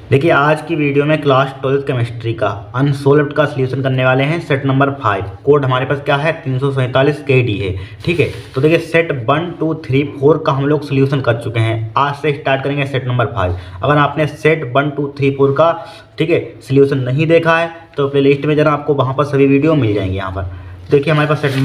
देखिए आज की वीडियो में क्लास 12th केमिस्ट्री का अनसोल्व्ड का सलूशन करने वाले हैं। सेट नंबर 5 कोड हमारे पास क्या है 347 KD है। ठीक है, तो देखिए सेट 1 2 3 4 का हम लोग सलूशन कर चुके हैं। आज से स्टार्ट करेंगे सेट नंबर 5। अगर आपने सेट 1 2 3 4 का ठीक है सलूशन नहीं देखा है तो प्ले लिस्ट में जरा आपको वहाँ पर सभी वीडियो मिल जाएंगे। यहाँ पर देखिए हमारे पास सेट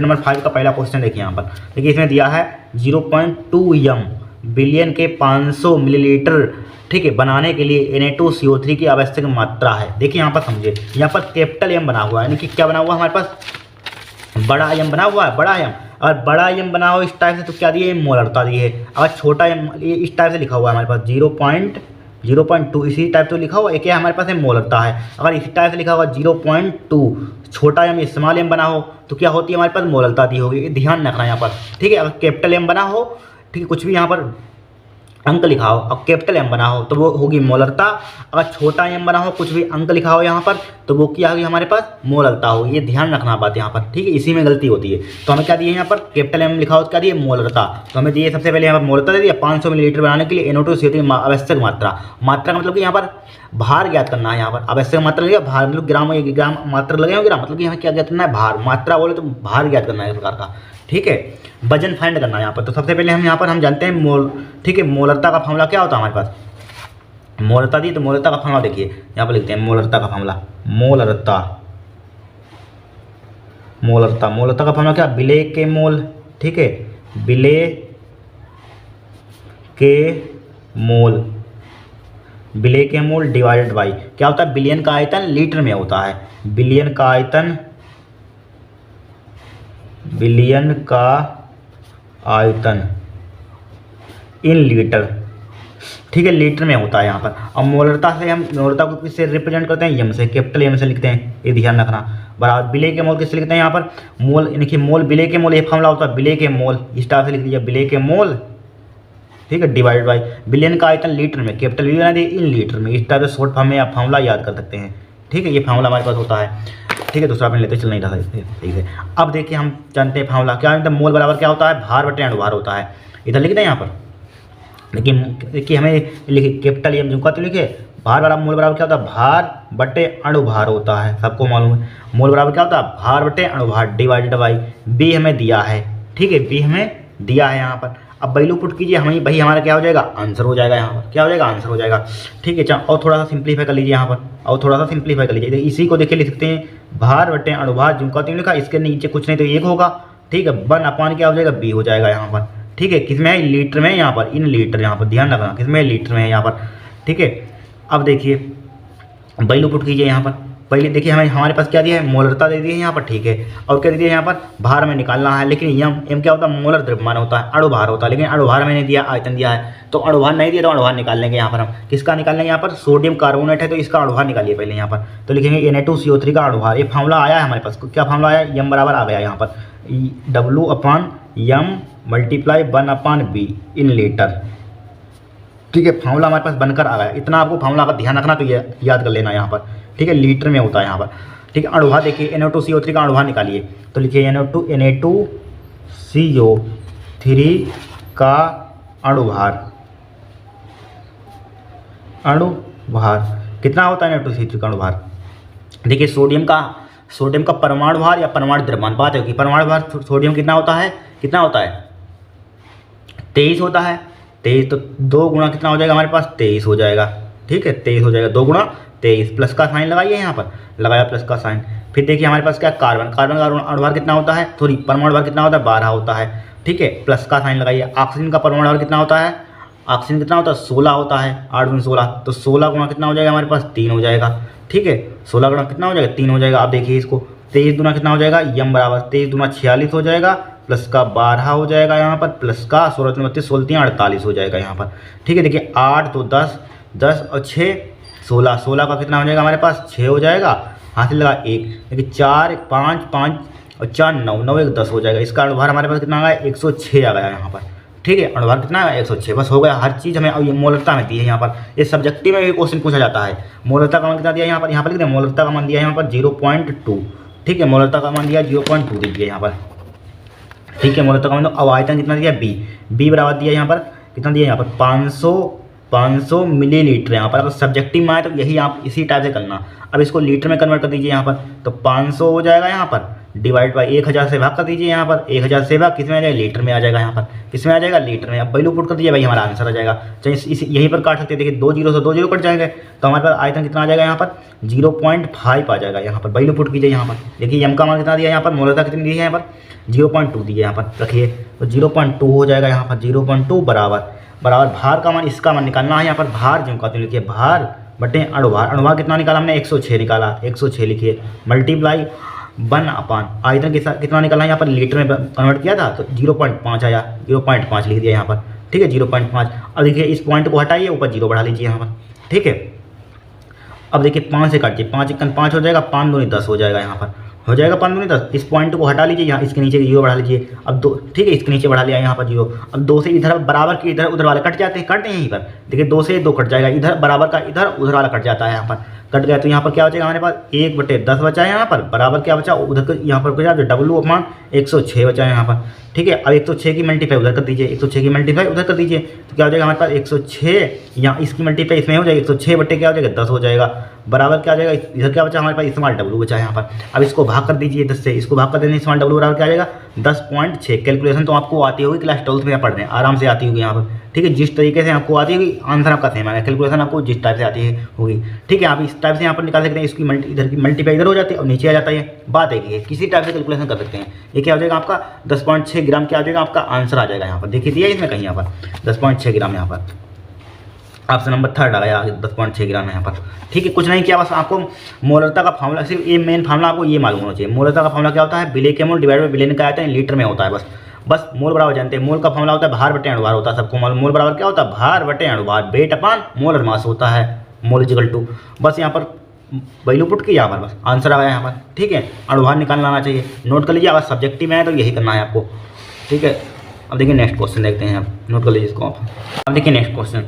नंबर 5 का पहला क्वेश्चन देखिए। यहाँ पर देखिए इसमें दिया है 0.2 m बिलियन के 500 मिलीलीटर ठीक है बनाने के लिए Na2CO3 की आवश्यक मात्रा है। देखिए यहाँ पर समझे, यहाँ पर कैपिटल एम बना हुआ है, यानी कि क्या बना हुआ है हमारे पास बड़ा एम बना हुआ है। बड़ा एम, अगर बड़ा एम बना हो इस टाइप से तो क्या दिए मोलरता दी है। अगर छोटा एम इस टाइप से लिखा हुआ है हमारे पास 0.2 इसी टाइप से लिखा हुआ है, क्या हमारे पास है मोलरता है। अगर इसी टाइप से लिखा हुआ 0.2 छोटा एम स्मॉल एम बना हो तो क्या होती है हमारे पास मोलरता दी होगी। ध्यान रखना यहाँ पर ठीक है। अगर कैपिटल एम बना हो ठीक है, कुछ भी यहाँ पर अंक लिखा हो, अब कैपिटल एम बना हो तो वो होगी मोलरता। अगर छोटा एम बना हो कुछ भी अंक लिखा हो यहाँ पर तो वो क्या होगी हमारे पास मोलरता हो। ये ध्यान रखना बात यहाँ पर ठीक है, इसी में गलती होती है। तो हमें क्या दिए यहाँ पर कैपिटल एम लिखा हो तो क्या दिए मोलरता। तो हमें दिए सबसे पहले यहाँ पर मोलरता दे दिया 500 मिलीलीटर बनाने के लिए Na2CO3 आवश्यक मात्रा। मात्रा का मतलब कि यहाँ पर भार ज्ञात करना है। यहाँ पर आवश्यक मात्रा लगेगा, भार मतलब ग्राम मात्रा लगेगा ग्राम, मतलब कि यहाँ क्या ज्ञात करना है भार। मात्रा बोले तो भार ज्ञात करना है प्रकार का ठीक है। वजन फाइंड करना है यहाँ पर। तो सबसे पहले हम यहाँ पर हम जानते हैं मोल ठीक है। मोलरता का फॉर्मूला क्या होता है हमारे पास, मोलरता दी तो मोलरता का फॉर्मूला देखिए यहाँ पर लिखते हैं मोलरता का फॉर्मूला। मोलरता का फॉर्मूला क्या, विलेय के मोल ठीक है, विलेय के मोल डिवाइडेड बाई क्या होता है बिलियन का आयतन लीटर में होता है। बिलियन का आयतन इन लीटर ठीक है, लीटर में होता है यहाँ पर। और मोलरता से हम मोलरता को किससे रिप्रेजेंट करते हैं, एम से, कैपिटल एम से लिखते हैं, ये ध्यान रखना बराबर। विलेय के मोल किससे लिखते हैं यहाँ पर मोल, यानी कि मोल विलेय के मोल ये फॉर्मूला होता है विलेय के मोल, इस टाइप से लिख दीजिए विलेय के मोल ठीक है डिवाइड बाई बिलियन का आयतन लीटर में, कैपिटल वी बना दिए इन लीटर में। इस टाइप से शॉर्ट फॉर्म में आप फॉर्मूला याद कर सकते हैं ठीक है। ये फॉर्मूला हमारे पास होता है ठीक है। दूसरा अपने लेते चल नहीं रहा ठीक है। अब देखिए हम जानते हैं फॉर्मूला क्या है, मोल बराबर क्या होता है भार बटे अणुभार होता है। इधर लिख दें यहाँ पर लेकिन देखिए हमें लिखिए कैपिटल एम जो तो लिखिए भार बराबर मोल बराबर क्या होता है भार बटे अणुभार होता है। सबको मालूम है मोल बराबर क्या होता है भार बटे अणुभार डिवाइडेड बाई बी हमें दिया है ठीक है, बी हमें दिया है यहाँ पर। अब वैल्यू पुट कीजिए, हमें भाई हमारा क्या हो जाएगा आंसर हो जाएगा। यहाँ पर क्या हो जाएगा आंसर हो जाएगा ठीक है। और थोड़ा सा सिंप्लीफाई कर लीजिए यहाँ पर, और थोड़ा सा सिंप्लीफाई कर लीजिए। इसी को देखिए लिख सकते हैं भार बटे अणुभार जो तीन लिखा, इसके नीचे कुछ नहीं तो एक होगा ठीक है, 1 क्या हो जाएगा बी हो जाएगा यहाँ पर ठीक है। किसमें है लीटर में, यहाँ पर इन लीटर, यहाँ पर ध्यान रखना किसमें लीटर में है यहाँ पर ठीक है। अब देखिए वैल्यू पुट कीजिए यहाँ पर। पहले देखिए हमें हमारे पास क्या दिया है मोलरता दे दी है यहाँ पर ठीक है, और क्या दे दिया है यहाँ पर भार में निकालना है। लेकिन एम क्या होता है मोलर द्रव्यमान होता है, अणुभार होता है, लेकिन अणुभार मैंने दिया आयतन दिया है तो अणुभार नहीं दिया तो अणुभार निकाल लेंगे। यहाँ पर हम किसका निकाल लेंगे, यहाँ पर सोडियम कार्बोनेट है तो इसका अणुभार निकालिए पहले यहाँ पर। तो लिखेंगे Na2CO3 का अणुभार। ये फॉर्मूला आया है हमारे पास, क्या फॉर्मूला आया एम बराबर आ गया यहाँ पर W/m multiply 1/b in litre ठीक है। फॉर्मूला हमारे पास बनकर आ गया। इतना आपको फॉर्मूला का ध्यान रखना तो ये याद कर लेना यहाँ पर ठीक है, लीटर में होता है यहाँ पर ठीक है। अणुभार देखिए Na2CO3 का अणुभार निकालिए तो लिखिए Na2CO3 का अणुभार कितना होता है Na2CO3 का अणुभार। देखिए सोडियम का परमाणु भार या परमाणु द्रव्यमान, बात है कि परमाणु भार सोडियम कितना होता है 23 होता है। 23 तो 2 गुणा कितना हो जाएगा हमारे पास 23 हो जाएगा ठीक है, 23 हो जाएगा 2 गुणा 23। प्लस का साइन लगाइए यहाँ पर, लगाया प्लस का साइन। फिर देखिए हमारे पास क्या कार्बन का अणुभार कितना होता है, सॉरी परमाणु भार कितना होता है 12 होता है ठीक है, प्लस का साइन लगाइए। ऑक्सीजन का परमाणु भार कितना होता है, ऑक्सीजन कितना होता है 16 होता है, 8 गुना 16 तो 16 गुणा कितना हो जाएगा हमारे पास 3 हो जाएगा ठीक है। 16 गुणा कितना हो जाएगा 3 हो जाएगा। आप देखिए इसको 23 गुना कितना हो जाएगा यम बराबर 23 गुना 46 हो जाएगा, प्लस का 12 हो जाएगा यहाँ पर, प्लस का 16 32 16 48 हो जाएगा यहाँ पर ठीक है। देखिए 8 तो 10 और 6 16 का कितना हो जाएगा हमारे पास 6 हो जाएगा, हाथ से लगा 1 देखिए 4 5 और 4 9 1 10 हो जाएगा। इसका अणुभार हमारे पास कितना आ गया 106 आ गया यहाँ पर ठीक है। अणुभार कितना है 106 बस हो गया। हर चीज़ हमें ये मोलरता में दी है यहाँ पर, ये सब्जेक्टिव में भी क्वेश्चन पूछा जाता है। मोलरता का मान कितना दिया यहाँ पर लिख दें मोलरता का मान दिया यहाँ पर 0.2 ठीक है, मोलरता का मान दिया 0.2 दीजिए यहाँ पर ठीक है। मोलरता का मान अब आयतन कितना दिया बी बराबर दिया यहाँ पर कितना दिया यहाँ पर 500 500 मिलीलीटर यहाँ पर। अगर सब्जेक्टिव में आए तो यही आप इसी टाइप से करना। अब इसको लीटर में कन्वर्ट कर दीजिए यहाँ पर, तो 500 हो जाएगा यहाँ पर, डिवाइड बाई 1000 से भाग कर दीजिए यहाँ पर। 1000 से भाग किस में आ जाएगा, लीटर में आ जाएगा यहाँ पर। किस में आ जाएगा, लीटर में। अब वैल्यू पुट कर दीजिए भाई, हमारा आंसर आ जाएगा। चाहे इस यहीं पर काट सकते हैं, देखिए 2 जीरो से 2 जीरो कट जाएंगे, तो हमारे पास आयतन कितना आ जाएगा यहाँ पर, 0.5 आ जाएगा यहाँ पर। वैल्यू पुट कीजिए यहाँ पर, देखिए एम का मान कितना दिया यहाँ पर, मोलरता कितनी दी है यहाँ पर, 0.2 दिए यहाँ पर रखिए, तो 0.2 हो जाएगा यहाँ पर। 0.2 बराबर भार का मान, इसका मान निकालना है यहाँ पर। भार जो कहते हैं लिखिए, भार बटे अणुभार। अणुभार कितना निकाला हमने, 106 निकाला, 106 लिखिए, मल्टीप्लाई 1/, आयतन के साथ कितना निकालना है यहाँ पर, लीटर में कन्वर्ट किया था तो 0.5 आया, 0.5 लिख दिया यहाँ पर, ठीक है 0.5। अब देखिए इस पॉइंट को हटाइए, ऊपर 0 बढ़ा लीजिए यहाँ पर, ठीक है। अब देखिए 5 से काटिए, 5 1 5 हो जाएगा, 5 दूनी 10 हो जाएगा यहाँ पर, हो जाएगा 5 दूनी 10। इस पॉइंट को हटा लीजिए, यहाँ इसके नीचे 0 बढ़ा लीजिए। अब 2, ठीक है, इसके नीचे बढ़ा लिया यहाँ पर 0। अब 2 से इधर बराबर के इधर उधर वाले कट जाते हैं, कटते हैं यहीं पर, देखिए 2 से 2 कट जाएगा, इधर बराबर का इधर उधर वाला कट जाता है यहाँ पर, कट गया। तो यहाँ पर क्या बचेगा हमारे पास, 1/10 बचा है यहाँ पर, बराबर क्या बचा उधर यहाँ पर बचा W/106 बचा है यहाँ पर, ठीक है। अब 106 की मल्टीप्लाई उधर कर दीजिए, 106 की मल्टीप्लाई उधर कर दीजिए, तो क्या हो जाएगा हमारे पास 106, यहाँ इसकी मल्टीप्लाई इसमें हो जाएगी, 106 बटे क्या हो जाएगा 10 हो जाएगा, बराबर क्या हो जाएगा, इधर क्या बचा हमारे पास, स्मॉल W बचा है यहाँ पर। अब इसको भाग कर दीजिए 10 से, इसको भाग कर देने स्मॉल W बराबर क्या आ जाएगा 10.6। कैलकुलेशन तो आपको आती होगी, क्लास 12th में पढ़ रहे हैं, आराम से आती होगी यहाँ पर, ठीक है। जिस तरीके से आपको आती होगी आंसर आपका सेम आएगा, कैलकुलेशन आपको जिस टाइप से आती है होगी, ठीक है। आप इस टाइप से यहाँ पर निकाल सकते हैं, इसकी इधर की मल्टीप्लाई इधर हो जाती है और नीचे आ जाता है, बात एक ही है, किसी टाइप से कैलकुलेशन कर सकते हैं। ये क्या हो जाएगा आपका 10.6 ग्राम क्या हो जाएगा आपका आंसर आ जाएगा यहाँ पर, देखिए दिया इसमें कहीं यहाँ पर 10.6 ग्राम यहाँ पर, ऑप्शन नंबर 3 आ गया 10.6 ग्राम यहाँ पर, ठीक है। कुछ नहीं किया, बस आपको मोलरता का फार्मूला, सिर्फ ये मेन फार्मूला आपको ये मालूम होना चाहिए। मोलरता का फार्मूला क्या होता है, विलेय के मोल डिवाइड बाई विलेय का आता है, लीटर में होता है, बस मोल बराबर जानते हैं। मोल का फार्मूला होता है भार बटे अणुभार होता है, सबको मालूम। मोल बराबर क्या होता है, भार बटे अणुभार, वेट अपॉन मोलर मास होता है, मोल इक्वल टू, बस यहाँ पर वैल्यू पुट की यहाँ पर, बस आंसर आ गया यहाँ पर, ठीक है। अणुभार निकालना आना चाहिए, नोट कर लीजिए। अगर सब्जेक्टिव में है तो यही करना है आपको, ठीक है। अब देखिए नेक्स्ट क्वेश्चन देखते हैं, आप नोट कर लीजिए इसको आप। अब देखिए नेक्स्ट क्वेश्चन,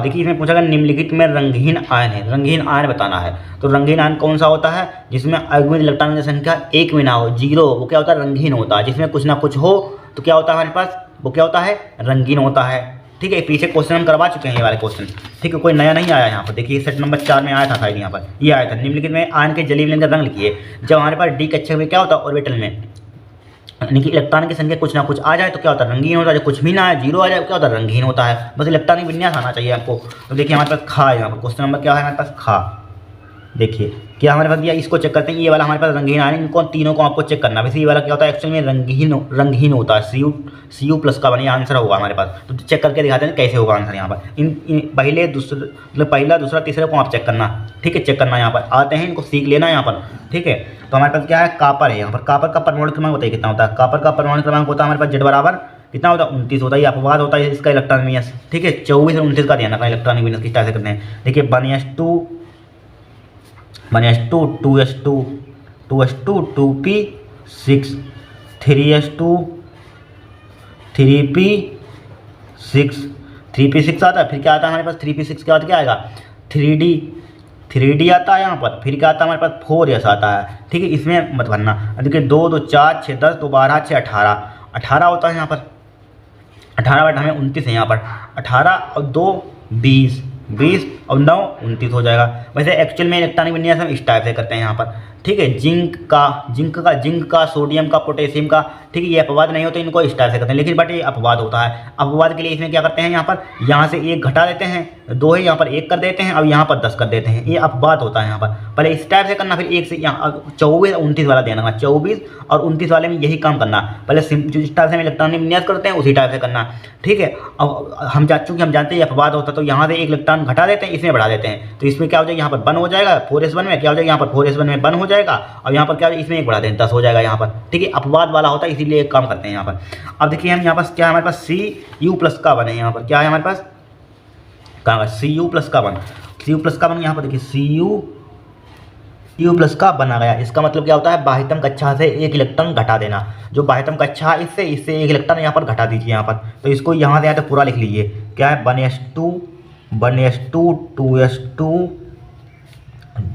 देखिए इसमें पूछा गया निम्नलिखित में रंगहीन आयन है, रंगहीन आयन बताना है। तो रंगहीन आयन कौन सा होता है, जिसमें अयुग्मित इलेक्ट्रॉन की संख्या 1 में ना हो, 0, वो क्या होता है, रंगहीन होता है। जिसमें कुछ ना कुछ हो तो क्या होता है हमारे पास, वो क्या होता है, रंगीन होता है, ठीक है। पीछे क्वेश्चन हम करवा चुके हैं ये वाले क्वेश्चन, ठीक है, कोई नया नहीं आया यहाँ पर। देखिए सेट नंबर 4 में आया था शायद, यहाँ पर ये आया था, निम्नलिखित में आयन के जलीय विलयन का रंग लिखिए। जब हमारे पास डी कक्षा में क्या होता है, ऑर्बिटल में, यानी कि इलेक्ट्रॉन की संख्या कुछ ना कुछ आ जाए तो क्या होता है, रंगीन होता है। जब कुछ भी ना आए, 0 आ जाए, क्या होता है, रंगीन होता है। बस इलेक्ट्रॉनिक विन्यास आना चाहिए आपको। तो देखिए हमारे पास खा है यहाँ पर, क्वेश्चन नंबर क्या है हमारे पास, खा। देखिए क्या हमारे पास दिया, इसको चेक करते हैं। ये वाला हमारे पास रंगीन आयन, इनको तीनों को आपको चेक करना है। वैसे ये वाला क्या होता है, एक्चुअल में रंगहीन होता है, Cu+ का बना आंसर होगा हमारे पास। तो चेक करके दिखाते हैं कैसे होगा आंसर यहाँ पर। इन पहले दूसरे, मतलब पहला दूसरा तीसरे को आप चेक करना, ठीक है, चेक करना यहाँ पर आते हैं, इनको सीख लेना यहाँ पर, ठीक है। तो हमारे पास क्या है, कापर है यहाँ पर। कापर का परमाणु क्रमांक बताइए कितना होता है। कापर का परमाणु क्रमांक होता है हमारे पास Z बराबर कितना होता है, 29 होता है। ये अपवाद होता है इसका इलेक्ट्रॉनिक विन्यास, ठीक है। 24 और 29 का ध्यान रखना, इलेक्ट्रॉनिक विन्यास किस टाइप से करते हैं। देखिए 1s2 2s2 2s2 2p6 3s2 3p6 3p6 आता है। फिर क्या आता है हमारे पास, 3p6 के बाद क्या आएगा, 3d आता है यहाँ पर। फिर क्या आता है हमारे पास, 4s आता है, ठीक है। इसमें मत भरना। देखिए 2 2 4 6 10 2 12 6 18 होता है यहाँ पर। 18 बटा हमें 29 है यहाँ पर। 18 और 2 20 और 9 29 हो जाएगा। वैसे एक्चुअल में इलेक्ट्रॉनिक विन्यास हम इस टाइप से करते हैं यहाँ पर, ठीक है। जिंक का सोडियम का पोटेशियम का, ठीक है, ये अपवाद नहीं होते, इनको इस टाइप से करते हैं। लेकिन बट ये अपवाद होता है। अपवाद के लिए इसमें क्या करते हैं, यहाँ से 1 घटा देते हैं, 2 है यहाँ पर 1 कर देते हैं, अब यहाँ पर 10 कर देते हैं। ये अपवाद होता है यहाँ पर। पहले इस टाइप से करना, फिर 1 से यहाँ 24 और 29 वाला देना, 24 और 29 वाले में यही काम करना। पहले जिस टाइप से हम इलेक्ट्रॉनिक विन्यास करते हैं उसी टाइप से करना, ठीक है। अब चूँकि हम जानते हैं अपवाद होता है, तो यहाँ से 1 इलेक्ट्रॉन घटा देते हैं, इसमें बढ़ा देते हैं। तो इसमें क्या हो जाएगा, यहाँ पर 1 हो जाएगा, 4s1 में क्या हो जाएगा, यहाँ पर 4s1 में 1 हो जाएगा, और यहाँ पर क्या इसमें 1 बढ़ा दें 10 हो जाएगा यहाँ पर, ठीक है। अपवाद वाला होता है, इसीलिए एक काम करते हैं यहाँ पर। अब देखिए हम यहाँ पास क्या है, हमारे पास Cu+ का बन है यहाँ पर। क्या है हमारे पास, कहाँ Cu+ का बन, Cu+ का बन यहाँ पर देखिए Cu+ का बना गया। इसका मतलब क्या होता है, बाह्यतम कक्षा से 1 इलेक्ट्रॉन घटा देना। जो बाह्यतम कक्षा है इससे 1 इलेक्ट्रॉन यहाँ पर घटा दीजिए यहाँ पर। तो इसको यहाँ से यहाँ तक पूरा लिख लीजिए। क्या है, 1s2 2s2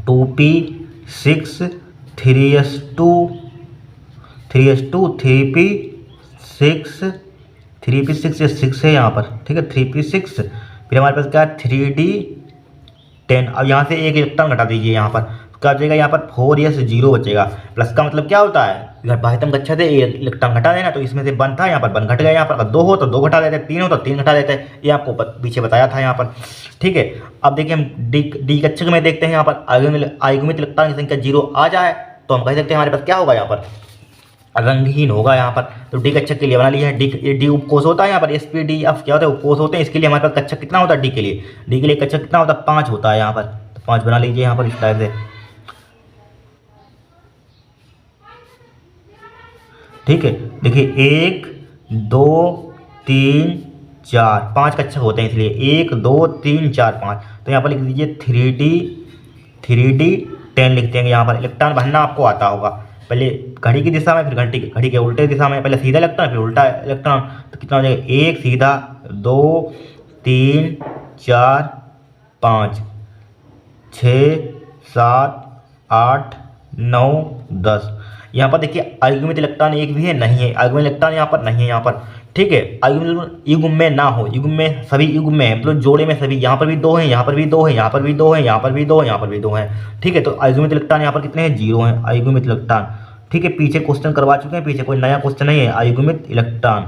2p6 3s2 3p6 ये 6 है यहाँ पर, ठीक है। 3p6 फिर हमारे पास क्या है 3d10। अब यहाँ से एक इलेक्ट्रॉन घटा दीजिए, यहाँ पर क्या बचेगा, यहाँ पर 4s0 बचेगा। प्लस का मतलब क्या होता है, अगर बाह्यतम कक्षा से इलेक्ट्रॉन घटा देना, तो इसमें से 1 था, यहाँ पर 1 घट गया, यहाँ पर अगर 2 हो तो 2 घटा देते, 3 हो तो 3 घटा देते, ये आपको पीछे बताया था यहाँ पर। ठीक है, अब देखिए हम डी कक्षक में देखते हैं, यहाँ पर आयुग्मित इलेक्ट्रॉन की संख्या 0 आ जाए तो हम कह सकते हैं हमारे पास क्या होगा, यहाँ पर रंगहीन होगा यहाँ पर। तो डी कक्षक के लिए बना लिया है, डी उपकोष होता है, यहाँ पर SPDF क्या होता है, उपकोष होते हैं। इसके लिए हमारे पास कक्षक कितना होता है, डी के लिए कक्षक कितना होता है, 5 होता है यहाँ पर। तो 5 बना लीजिए यहाँ पर इस टाइप से। ठीक है, देखिए 1 2 3 4 5 कक्षक होते हैं, इसलिए 1 2 3 4 5। तो यहाँ पर लिख दीजिए 3d10 लिख देंगे। यहाँ पर इलेक्ट्रॉन भरना आपको आता होगा, पहले घड़ी की दिशा में, फिर घड़ी के उल्टे दिशा में, पहले सीधा इलेक्ट्रॉन फिर उल्टा इलेक्ट्रॉन। तो कितना हो जाएगा, 1 सीधा 2 3 4 5 6 7 8 9 10। यहाँ पर देखिए आयुग्मित इलेक्ट्रॉन एक भी है, नहीं है आयुग्मित इलेक्ट्रॉन यहाँ पर, नहीं है यहाँ पर। ठीक है, आयुग्मित युग्म में ना हो, युग्म में सभी युग्म में है, मतलब जोड़े में सभी, यहाँ पर भी 2 हैं, यहाँ पर भी 2 हैं, यहाँ पर भी 2 हैं, यहाँ पर भी 2 हैं, यहाँ पर भी 2 हैं। ठीक है, तो आयुग्मित इलेक्ट्रॉन यहाँ पर कितने हैं, 0 हैं आयुग्मित इलेक्ट्रॉन। ठीक है, पीछे क्वेश्चन करवा चुके हैं, पीछे कोई नया क्वेश्चन नहीं है। आयुग्मित इलेक्ट्रॉन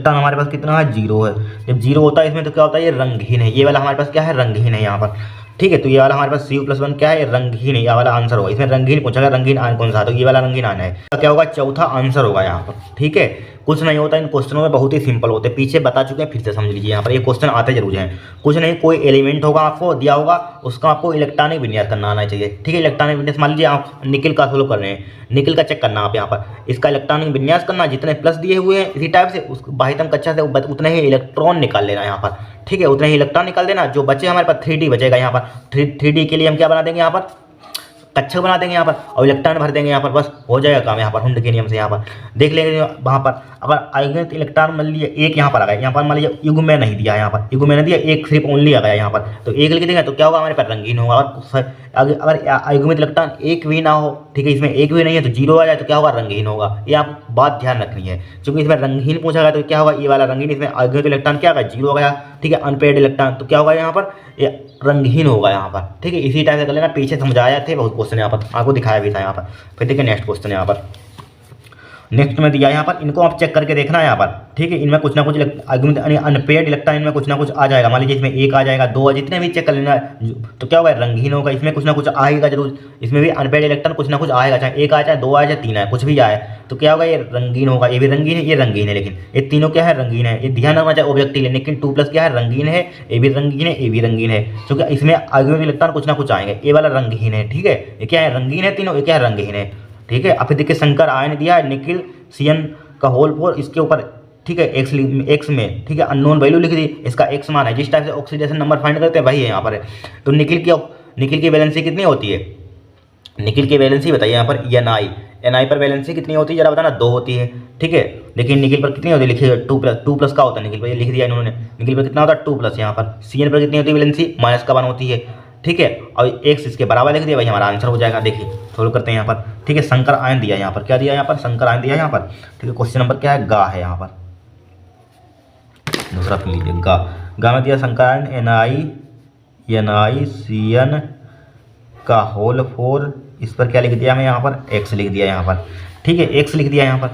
हमारे पास कितना है, 0 है। जब 0 होता है इसमें तो क्या होता है, ये रंगहीन है। ये वाला हमारे पास क्या है, रंगहीन है यहाँ पर। ठीक है, तो ये वाला हमारे पास Cu+1 क्या है, रंगहीन है, ये वाला आंसर होगा। इसमें रंगहीन पूछा गया, रंगीन आयन कौन सा, तो ये वाला रंगीन आयन है। तो क्या होगा, चौथा आंसर होगा यहाँ पर। ठीक है, कुछ नहीं होता इन क्वेश्चनों में, बहुत ही सिंपल होते हैं, पीछे बता चुके हैं, फिर से समझ लीजिए। यहाँ पर ये क्वेश्चन आते जरूर हैं। कुछ नहीं, कोई एलिमेंट होगा आपको दिया होगा, उसका आपको इलेक्ट्रॉनिक विन्यास करना आना चाहिए। ठीक है, इलेक्ट्रॉनिक विन्यास मान लीजिए आप निकल का सोल्व कर रहे हैं, निकल का चेक करना आप यहाँ पर, इसका इलेक्ट्रॉनिक विन्यास करना, जितने प्लस दिए हुए हैं इसी टाइप से उस बाह्यतम कक्षा से उतने ही इलेक्ट्रॉन निकाल लेना यहाँ पर। ठीक है, उतने ही इलेक्ट्रॉन निकाल देना, जो बचे हमारे पास 3d बचेगा यहाँ पर। 3d के लिए हम क्या बना देंगे, यहाँ पर कक्षक बना देंगे यहाँ पर, और इलेक्ट्रॉन भर देंगे यहाँ पर, बस हो जाएगा काम यहाँ पर। हुंड के नियम से यहाँ पर देख लेंगे, वहाँ पर अगर आयुग्मित इलेक्ट्रॉन मान लीजिए एक यहाँ पर आ गया, यहाँ पर मान लीजिए युग्म में नहीं दिया, यहाँ पर युग्म में नहीं दिया, एक सिर्फ ओनली आ गया यहाँ पर, तो एक लिख देंगे तो क्या होगा, हमारे पास रंगीन होगा। और अगर आयुग्मित इलेक्ट्रॉन एक भी ना हो, ठीक है, इसमें एक भी नहीं है, तो 0 आ जाए तो क्या होगा, रंगीन होगा। ये आप बात ध्यान रखनी है, क्योंकि इसमें रंगीन पूछा गया तो क्या होगा, ये वाला रंगीन, इसमें आयुग्मित इलेक्ट्रॉन क्या होगा, 0 हो गया। ठीक है, अनपेयर्ड इलेक्ट्रॉन तो क्या होगा यहाँ पर, ये रंगहीन होगा यहाँ पर। ठीक है, इसी टाइप से कर लेना, पीछे समझाया थे बहुत क्वेश्चन यहाँ पर, आपको दिखाया भी था यहाँ पर। फिर देखिए नेक्स्ट क्वेश्चन यहाँ पर, नेक्स्ट में दिया यहाँ पर, इनको आप चेक करके देखना है यहाँ पर। ठीक है, इनमें कुछ ना कुछ अनपेयर्ड इलेक्ट्रॉन, इनमें कुछ ना कुछ आ जाएगा। मान लीजिए इसमें 1 आ जाएगा, 2 जितने भी चेक कर लेना, तो क्या होगा, रंगहीन होगा। इसमें कुछ ना कुछ आएगा जरूर, इसमें भी अनपेयर्ड इलेक्ट्रॉन कुछ ना कुछ आएगा, चाहे 1 आ जाए, 2 आ जाए, 3 आए, कुछ भी आए, तो क्या होगा, ये रंगीन होगा। ये भी रंगीन है, ये रंगीन है, लेकिन ये तीनों क्या है, रंगीन है। ये ध्यान रखना चाहिए ऑब्जेक्टिव, लेकिन 2+ क्या है, रंगीन है, ये भी रंगीन है, ये भी रंगीन है, क्योंकि इसमें आयुग्मित इलेक्ट्रॉन कुछ ना कुछ आएंगे। ये वाला रंगहीन है, ठीक है, ये क्या है, रंगीन है तीनों, ये क्या है, रंगहीन है। ठीक है, अब फिर देखिए संकर आयन दिया है, निकिल Cn का होल 4, इसके ऊपर ठीक है एक्स में, ठीक है, अननोन वैल्यू लिख दी, इसका एक्स मान है। जिस टाइप से ऑक्सीडेशन नंबर फाइंड करते हैं वही है यहाँ पर है। तो निकिल की वैलेंसी कितनी होती है, निकिल की वैलेंसी बताइए यहाँ पर, Ni पर वैलेंसी कितनी होती है जरा बताना, 2 होती है। ठीक है, लेकिन निकिल पर कितनी होती है, लिखिए 2+ का होता है निकिल पर, ये लिख दिया इन्होंने, निकिल पर कितना होता है 2+। यहाँ पर Cn पर कितनी होती है वैलेंसी, -1 होती है। ठीक है, और x इसके बराबर लिख दिया, भाई हमारा आंसर हो जाएगा। देखिए सोल्व करते हैं यहाँ पर। ठीक है, संकर आयन दिया यहाँ पर, क्या दिया यहाँ पर, संकर आयन दिया यहाँ पर। ठीक है, क्वेश्चन नंबर क्या है, गा है यहाँ पर, दूसरा फिर लीजिए, गा में दिया संकर आयन NiCN का होल 4, इस पर क्या लिख दिया हमें यहाँ पर, x लिख दिया यहाँ पर। ठीक है, x लिख दिया यहाँ पर।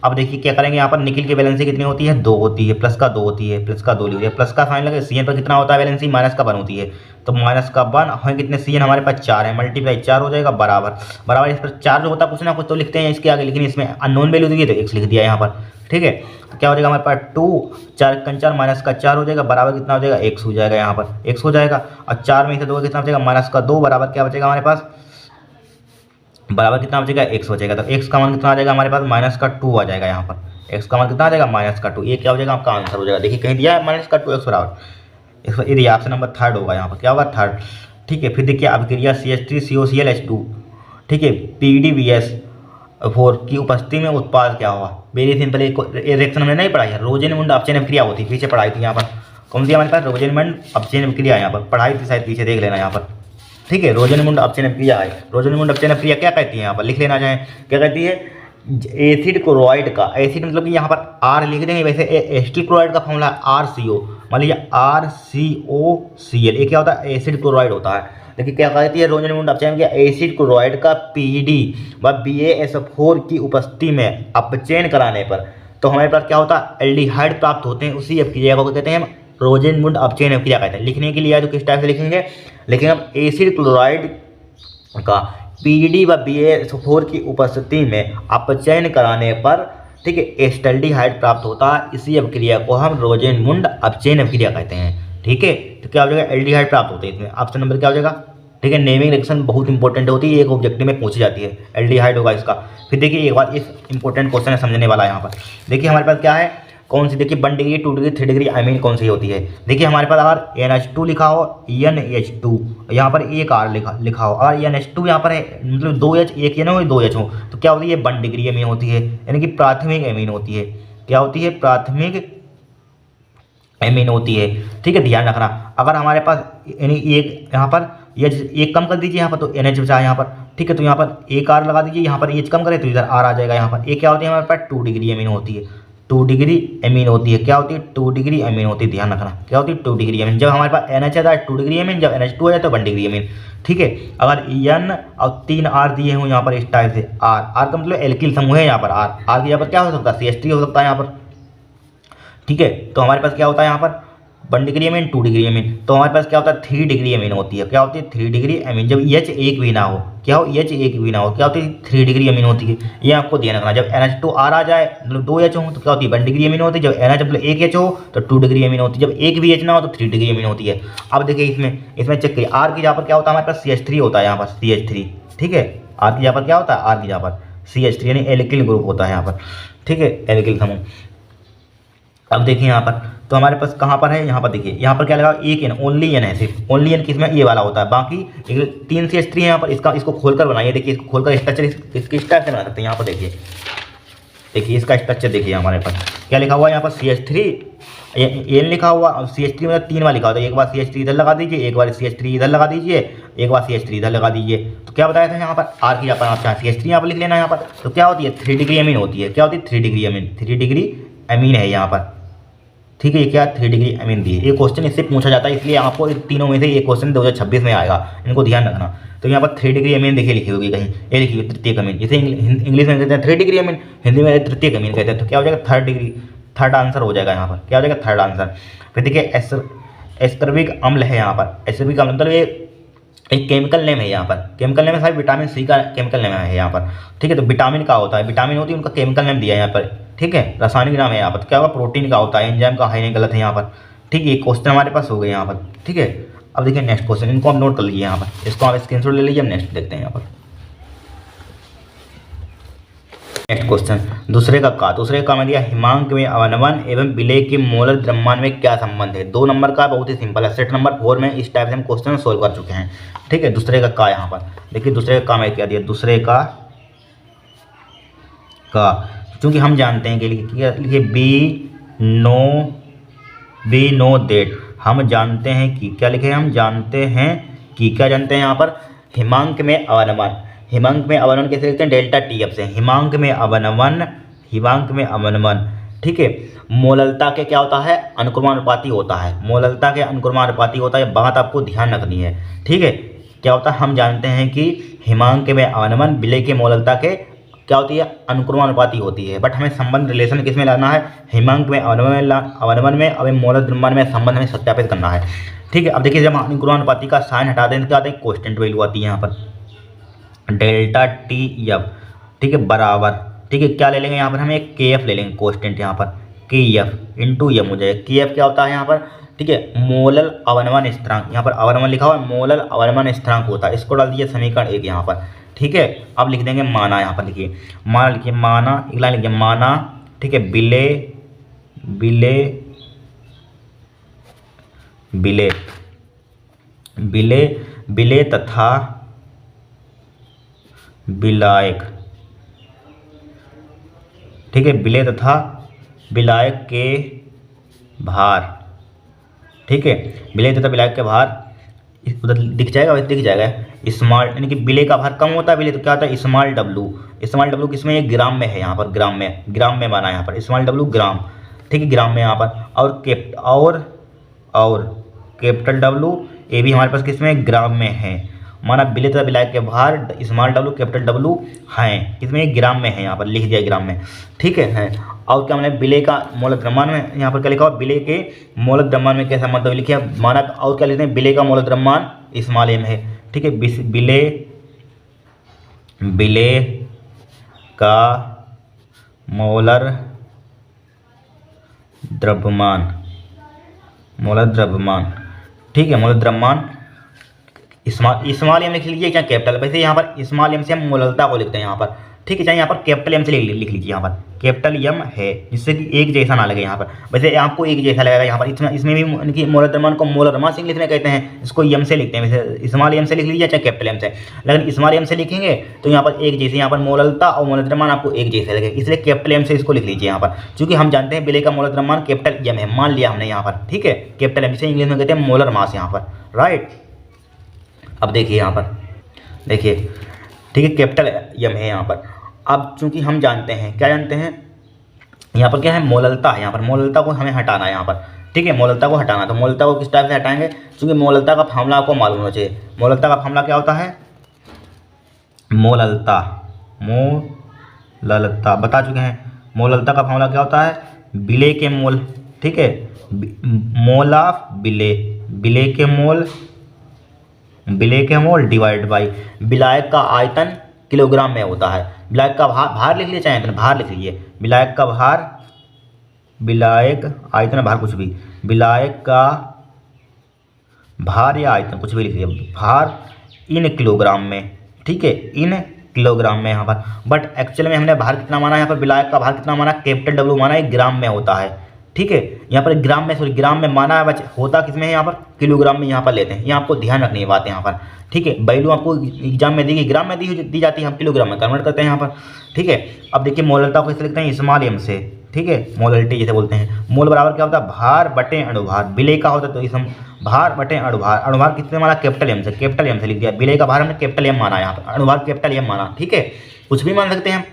अब देखिए क्या करेंगे यहाँ पर, निकिल की वैलेंसी कितनी होती है, 2 होती है, प्लस का 2 होती है, प्लस का 2 लिख दिया, प्लस का साइन लगे। Cn पर कितना होता है वैलेंसी, -1 होती है, तो -1 है कितने, Cn हमारे पास 4 है, मल्टीप्लाई 4 हो जाएगा, बराबर इस पर 4 जो होता है कुछ ना कुछ तो लिखते हैं इसके आगे, लेकिन इसमें अननोन वैल्यू दी है तो x लिख दिया यहाँ पर। ठीक है, तो क्या हो जाएगा हमारे पास 2 4 -4 हो जाएगा, बराबर कितना हो जाएगा, x हो जाएगा यहाँ पर, x हो जाएगा। और 4 में से 2 कितना बचेगा, -2, बराबर क्या बचेगा हमारे पास, बराबर कितना बचेगा, x बचेगा। तो x का मान कितना आ जाएगा हमारे पास, -2 आ जाएगा यहाँ पर, x का मान कितना आ जाएगा, -2। ये क्या हो जाएगा, आपका आंसर हो जाएगा। देखिए कहीं दिया है -2 x बराबर, ये ऑप्शन नंबर 3 होगा यहाँ पर, क्या होगा 3। ठीक है, फिर देखिए अभिक्रिया CH3COClH2, ठीक है, PDBS4 की उपस्थिति में उत्पाद क्या होगा। वेरी सिंपल, रिएक्शन हमने नहीं पढ़ाई है, रोजेनमुंड अपचयन अभिक्रिया होती है, पीछे पढ़ाई थी यहाँ पर। कौन सी हमारे पास, रोजेनमुंड अपचयन अभिक्रिया यहाँ पर पढ़ाई थी शायद, पीछे देख लेना यहाँ पर। ठीक है, रोजेनमुंड अपचयन अभिक्रिया है। रोजेनमुंड अपचयन अभिक्रिया क्या कहती है, यहाँ पर लिख लेना चाहें, क्या कहती है, एसिड क्लोराइड का, एसिड मतलब कि यहाँ पर आर लिख देंगे, वैसे एसिटिल क्लोराइड का फॉर्मूला आर सी ओ, मान लीजिए RCOCl, ये क्या होता है, एसिड क्लोराइड होता है। देखिए क्या कहती है रोजनमुंड अपचयन किया, एसिड क्लोराइड का पीडी व BaSO4 की उपस्थिति में अपचयन कराने पर तो हमारे पास क्या होता है, एल्डिहाइड प्राप्त होते हैं। उसी अभिक्रिया को कहते हैं रोजनमुंड अपचयन अभिक्रिया कहते हैं। लिखने के लिए तो किस टाइप से लिखेंगे, लेकिन अब एसिड क्लोराइड का पीडी व BaSO4 की उपस्थिति में अपचयन कराने पर, ठीक है, एस्टल्डिहाइड प्राप्त होता है। इसी अभिक्रिया को हम रोजनमुंड अपचयन अभिक्रिया कहते हैं। ठीक है, तो क्या हो जाएगा, एल्डिहाइड प्राप्त होते हैं। इसमें ऑप्शन नंबर क्या हो जाएगा, ठीक है। नेमिंग रिएक्शन बहुत इंपॉर्टेंट होती है, एक ऑब्जेक्टिव में पूछी जाती है, एल्डिहाइड होगा इसका। फिर देखिए एक बात, इस इंपॉर्टेंट क्वेश्चन है समझने वाला है यहाँ पर। देखिए हमारे पास क्या है, कौन सी, देखिए 1 डिग्री 2 डिग्री 3 डिग्री अमीन कौन सी होती है। देखिए हमारे पास अगर NH2 लिखा हो, NH2 यहाँ पर एक R लिखा हो, और NH2 यहाँ पर है, मतलब 2H एक N हो 2H हो, तो क्या होती है, 1 डिग्री अमीन होती है, यानी कि प्राथमिक अमीन होती है। क्या होती है, प्राथमिक अमीन होती है। ठीक है, ध्यान रखना। अगर हमारे पास यानी एक यहाँ पर एक कम कर दीजिए यहाँ पर, तो NH बचा यहाँ पर, ठीक है, तो यहाँ पर एक R लगा दीजिए, यहाँ पर H कम करें तो इधर R आ जाएगा यहाँ पर। ये क्या होती है, हमारे पास 2 डिग्री अमीन होती है, 2 डिग्री अमीन होती है। क्या होती है, 2 डिग्री अमीन होती है, ध्यान रखना। क्या होती है, 2 डिग्री अमीन। जब हमारे पास NH आता है 2 डिग्री अमीन, जब NH2 आ जाए तो 1 डिग्री अमीन। ठीक है, अगर N और 3 R दिए हों यहाँ पर इस टाइप से, R का मतलब एल्किल समूह है यहाँ पर, R की यहाँ पर क्या हो सकता है, CH3 हो सकता है यहाँ पर। ठीक है, तो हमारे पास क्या होता है यहाँ पर 1 डिग्री अमीन, 2 डिग्री अमीन, तो हमारे पास क्या होता है 3 डिग्री अमीन होती है। क्या होती है, 3 डिग्री अमीन। जब H एक भी ना हो, क्या हो, H एक भी ना हो, क्या होती है, 3 डिग्री अमीन होती है। ये आपको ध्यान रखना। जब NH2R आ जाए, मतलब 2H हो, तो क्या होती है, 1 डिग्री अमीन होती है। जब NH मतलब 1H हो तो 2 डिग्री अमीन होती है। जब एक भी H ना हो तो 3 डिग्री अमीन होती है। अब देखिए इसमें चेक करिए, R की जहाँ पर क्या होता है, हमारे पास CH3 होता है यहाँ पर, CH3। ठीक है, R की जहाँ पर क्या होता है, R की जहाँ पर CH3 यानी एल्किल ग्रुप होता है यहाँ पर। ठीक है, एल्किल समूह। अब देखिए यहाँ पर, तो हमारे पास कहाँ पर है, यहाँ पर देखिए, यहाँ पर क्या लगा, एक N, ओनली N है, सिर्फ ओनली N किसमें, ये वाला होता है। बाकी 3 CH3 है यहाँ पर। इसको खोलकर बनाइए, देखिए इसको खोलकर स्ट्रक्चर इसकी स्टाइल से बना सकते हैं। यहाँ पर देखिए इसका स्ट्रक्चर देखिए, हमारे पास क्या लिखा हुआ है, यहाँ पर CH3 N लिखा हुआ, और CH3 मतलब 3 बार लिखा होता है। एक बार CH3 इधर लगा दीजिए, एक बार CH3 इधर लगा दीजिए, एक बार CH3 इधर लगा दीजिए। तो क्या बताया था यहाँ पर, R की यहाँ पर आप चाहे CH3 यहाँ पर लिख लेना। यहाँ पर तो क्या होती है, 3 डिग्री अमीन होती है। क्या होती है, 3 डिग्री अमीन, 3 डिग्री अमीन है यहाँ पर। ठीक है, ये क्या 3 डिग्री अमीन दी है। ये क्वेश्चन इससे पूछा जाता है, इसलिए आपको इन तीनों में से ये क्वेश्चन 2026 में आएगा, इनको ध्यान रखना। तो यहाँ पर 3 डिग्री अमीन देखिए लिखी होगी कहीं, ये लिखी हुई तृतीयक अमीन। जैसे इंग्लिश में कहते हैं 3 डिग्री अमीन, हिंदी में तृतीयक अमीन कहते हैं। तो क्या हो जाएगा, 3rd डिग्री, 3rd आंसर हो जाएगा यहाँ पर। क्या हो जाएगा, 3rd आंसर। फिर देखिए एस्कर्बिक अम्ल है यहाँ पर। एस्कर्बिक अम्ल मतलब ये एक केमिकल नेम है यहाँ पर। केमिकल नेम है साहब, विटामिन C का केमिकल नेम है यहाँ पर। ठीक है, तो विटामिन का होता है, विटामिन होती है, उनका केमिकल नेम दिया है यहाँ पर। ठीक है, रासायनिक नाम है यहाँ पर। तो क्या होगा, प्रोटीन का होता है, एंजाइम का है नहीं, गलत है यहाँ पर। ठीक है, ये क्वेश्चन हमारे पास हो गए यहाँ पर। ठीक है, अब देखिए नेक्स्ट क्वेश्चन, इनको आप नोट कर लीजिए यहाँ पर, इसको आप स्क्रीनशॉट ले लीजिए। हम नेक्स्ट देखते हैं यहाँ पर। नेक्स्ट क्वेश्चन, दूसरे का में दिया, हिमांक में अवनमन एवं विलेय के मोलर द्रव्यमान में क्या संबंध है। 2 नंबर का बहुत ही सिंपल है, सेट नंबर 4 में इस टाइप से हम क्वेश्चन सोल्व कर चुके हैं। ठीक है, दूसरे का यहाँ पर देखिए, दूसरे का में क्या दिया, दूसरे का चूंकि हम जानते हैं कि लिखिए बी नो दैट, हम जानते हैं कि क्या लिखे, हम जानते हैं कि क्या जानते हैं यहाँ पर, हिमांक में अवनमन। हिमांक में अवनमन कैसे लिखते हैं, डेल्टा TF से। हिमांक में अवनमन। ठीक है, मोललता के क्या होता है, अनुक्रमानुपाती होता है। मोललता के अनुक्रमानुपाती होता है, बात आपको ध्यान रखनी है। ठीक है, क्या होता है, हम जानते हैं कि हिमांक में अवनमन विलेय के मोललता के क्या होती है, अनुक्रमानुपाती होती है। बट हमें संबंध रिलेशन किस में लाना है, हिमांक में अवनमन में और मोलर द्रव्यमान में संबंध हमें सत्यापित करना है। ठीक है, अब देखिए जब अनुक्रमानुपाती का साइन हटा दें तो क्या आते हैं, कांस्टेंट वैल्यू आती है यहाँ पर, डेल्टा TF। ठीक है, बराबर, ठीक है, क्या ले लेंगे यहाँ पर, हम एक KF ले लेंगे कांस्टेंट यहाँ पर, KF इंटू M हो जाएगा। KF क्या होता है यहाँ पर, ठीक है, मोलल अवनमन स्थिरांक। यहाँ पर अवनमन लिखा हुआ है, मोलल अवनमन स्थिरांक होता है। इसको डाल दीजिए समीकरण 1 यहाँ पर। ठीक है, अब लिख देंगे माना, यहाँ पर लिखिए माना, लिखिए माना, एक लाइन लिखिए माना। ठीक है, विलेय तथा विलायक। ठीक है, विलेय तथा विलायक के भार। ठीक है, विलेय तथा विलायक के भार उधर दिख जाएगा, वैसे दिख जाएगा स्मॉल, यानी कि विलेय का भार कम होता है विलेय, तो क्या होता है स्मॉल डब्लू। स्मॉल डब्लू किसमें, ये ग्राम में है, यहाँ पर ग्राम में माना है यहाँ पर स्मॉल डब्लू ग्राम, ठीक है ग्राम में यहाँ पर। और कैपिटल डब्लू ये भी हमारे पास किसमें, ग्राम में है। माना विलेय तथा विलायक के भार स्मॉल डब्लू कैपिटल डब्लू हैं किसमें, ग्राम में है, यहाँ पर लिख दिया ग्राम में, ठीक है। और क्या मैंने विलेय का मोलक द्रव्यमान में यहाँ पर क्या लिखा हुआ, विलेय के मोलक द्रव्यमान में कैसा मतलब लिखा है माना, और क्या लिखते हैं विलेय का मोलक द्रव्यमान स्मॉल एम है, ठीक है। विलेय का मोलर द्रव्यमान, ठीक है, मोलर द्रव्यमान स्मॉल एम लिख लीजिए, क्या कैपिटल, वैसे यहाँ पर स्मॉल एम से हम मोलरता को लिखते हैं यहाँ पर, ठीक है। चाहे यहाँ पर कैपिटल एम से लिख लीजिए, यहाँ पर कैपिटल एम है, जिससे कि एक जैसा ना लगे यहाँ पर, वैसे आपको एक जैसा लगेगा यहाँ पर। इसमें भी इनकी मोलर द्रव्यमान को मोलर मास इंग्लिश में कहते हैं, इसको एम से लिखते हैं, वैसे स्मॉल एम से लिख लीजिए चाहे कैपिटल एम से, लेकिन स्मॉल एम से लिखेंगे तो यहाँ पर एक जैसे, यहाँ पर मोलरता और मोलर द्रव्यमान आपको एक जैसे लगे, इसलिए कैपिटल एम से इसको लिख लीजिए यहाँ पर, क्योंकि हम जानते हैं विलेय का मोलर द्रव्यमान कैपिटल एम है, मान लिया हमने यहाँ पर, ठीक है। कैपिटल एम से इंग्लिश में कहते हैं मोलर मास यहाँ पर, राइट। अब देखिए यहाँ पर, देखिए ठीक है, कैपिटल एम है यहाँ पर। अब चूंकि हम जानते हैं, क्या जानते हैं यहाँ पर, क्या है मोललता है, यहाँ पर मोललता को हमें हटाना है यहाँ पर, ठीक है। मोललता को हटाना, तो मोललता को किस टाइप से हटाएंगे, क्योंकि मोललता का फार्मूला आपको मालूम होना चाहिए। मोललता का फार्मूला क्या होता है, मोललता बता चुके हैं। मोललता का फार्मूला क्या होता है, विलेय के मोल, ठीक है, मोल ऑफ विलेय के मोल डिवाइड बाई विलायक का आयतन किलोग्राम में होता है। विलायक का भार लिख लीजिए, चाहे भार लिख लीजिए, विलायक आयतन भार कुछ भी, विलायक का भार या आयतन कुछ भी लिख लीजिए, भार इन किलोग्राम में, ठीक है, इन किलोग्राम में यहाँ पर। बट एक्चुअल में हमने भार कितना माना, यहाँ पर विलायक का भार कितना माना, कैपिटल डब्ल्यू माना, एक ग्राम में होता है, ठीक है। यहाँ पर ग्राम में माना है, होता किसमें है, यहाँ पर किलोग्राम में यहाँ पर लेते हैं, ये आपको ध्यान रखनी है बात यहाँ पर, ठीक है। वैल्यू आपको एग्जाम में दी, ग्राम में दी जाती है, हम किलोग्राम में कन्वर्ट करते हैं यहाँ पर, ठीक है। अब देखिए मोलरता को कैसे लिखते हैं, स्मॉल एम से, ठीक है, मोलरिटी जैसे बोलते हैं। मोल बराबर क्या होता है, भार बटे अणुभार, विलेय का होता है तो इस भार बटे अणुभार किससे माना, कैपिटल एम से लिख दिया। विलेय का भार हमने कैपिटल एम माना, यहाँ पर अणुभार कैपिटल एम माना, ठीक है, कुछ भी मान सकते हैं।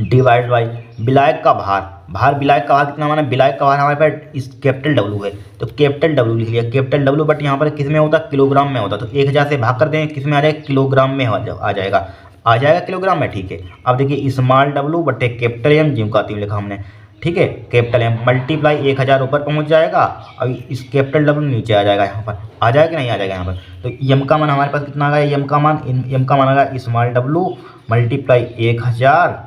डिवाइड बाई विलायक का भार विलायक का भार कितना माना, विलायक का भार हमारे पास इस कैपिटल डब्ल्यू है, तो कैपिटल डब्ल्यू लिख लिया, कैपिटल डब्ल्यू, बट यहाँ पर किस में होता है, किलोग्राम में होता है, तो 1000 से भाग कर दें, किस में आ जाएगा, किलोग्राम में आ जाएगा किलोग्राम में, ठीक है। अब देखिए स्मॉल डब्ल्यू बटे कैपिटल एम, जिम का तीन लिखा हमने, ठीक है, कैपिटल एम मल्टीप्लाई 1000 ऊपर पहुँच जाएगा, अब इस कैपिटल डब्ल्यू नीचे आ जाएगा, यहाँ पर आ जाएगा कि नहीं आ जाएगा यहाँ पर। तो एम का मान हमारे पास कितना आ गया, एम का मान आ गया small W multiply 1000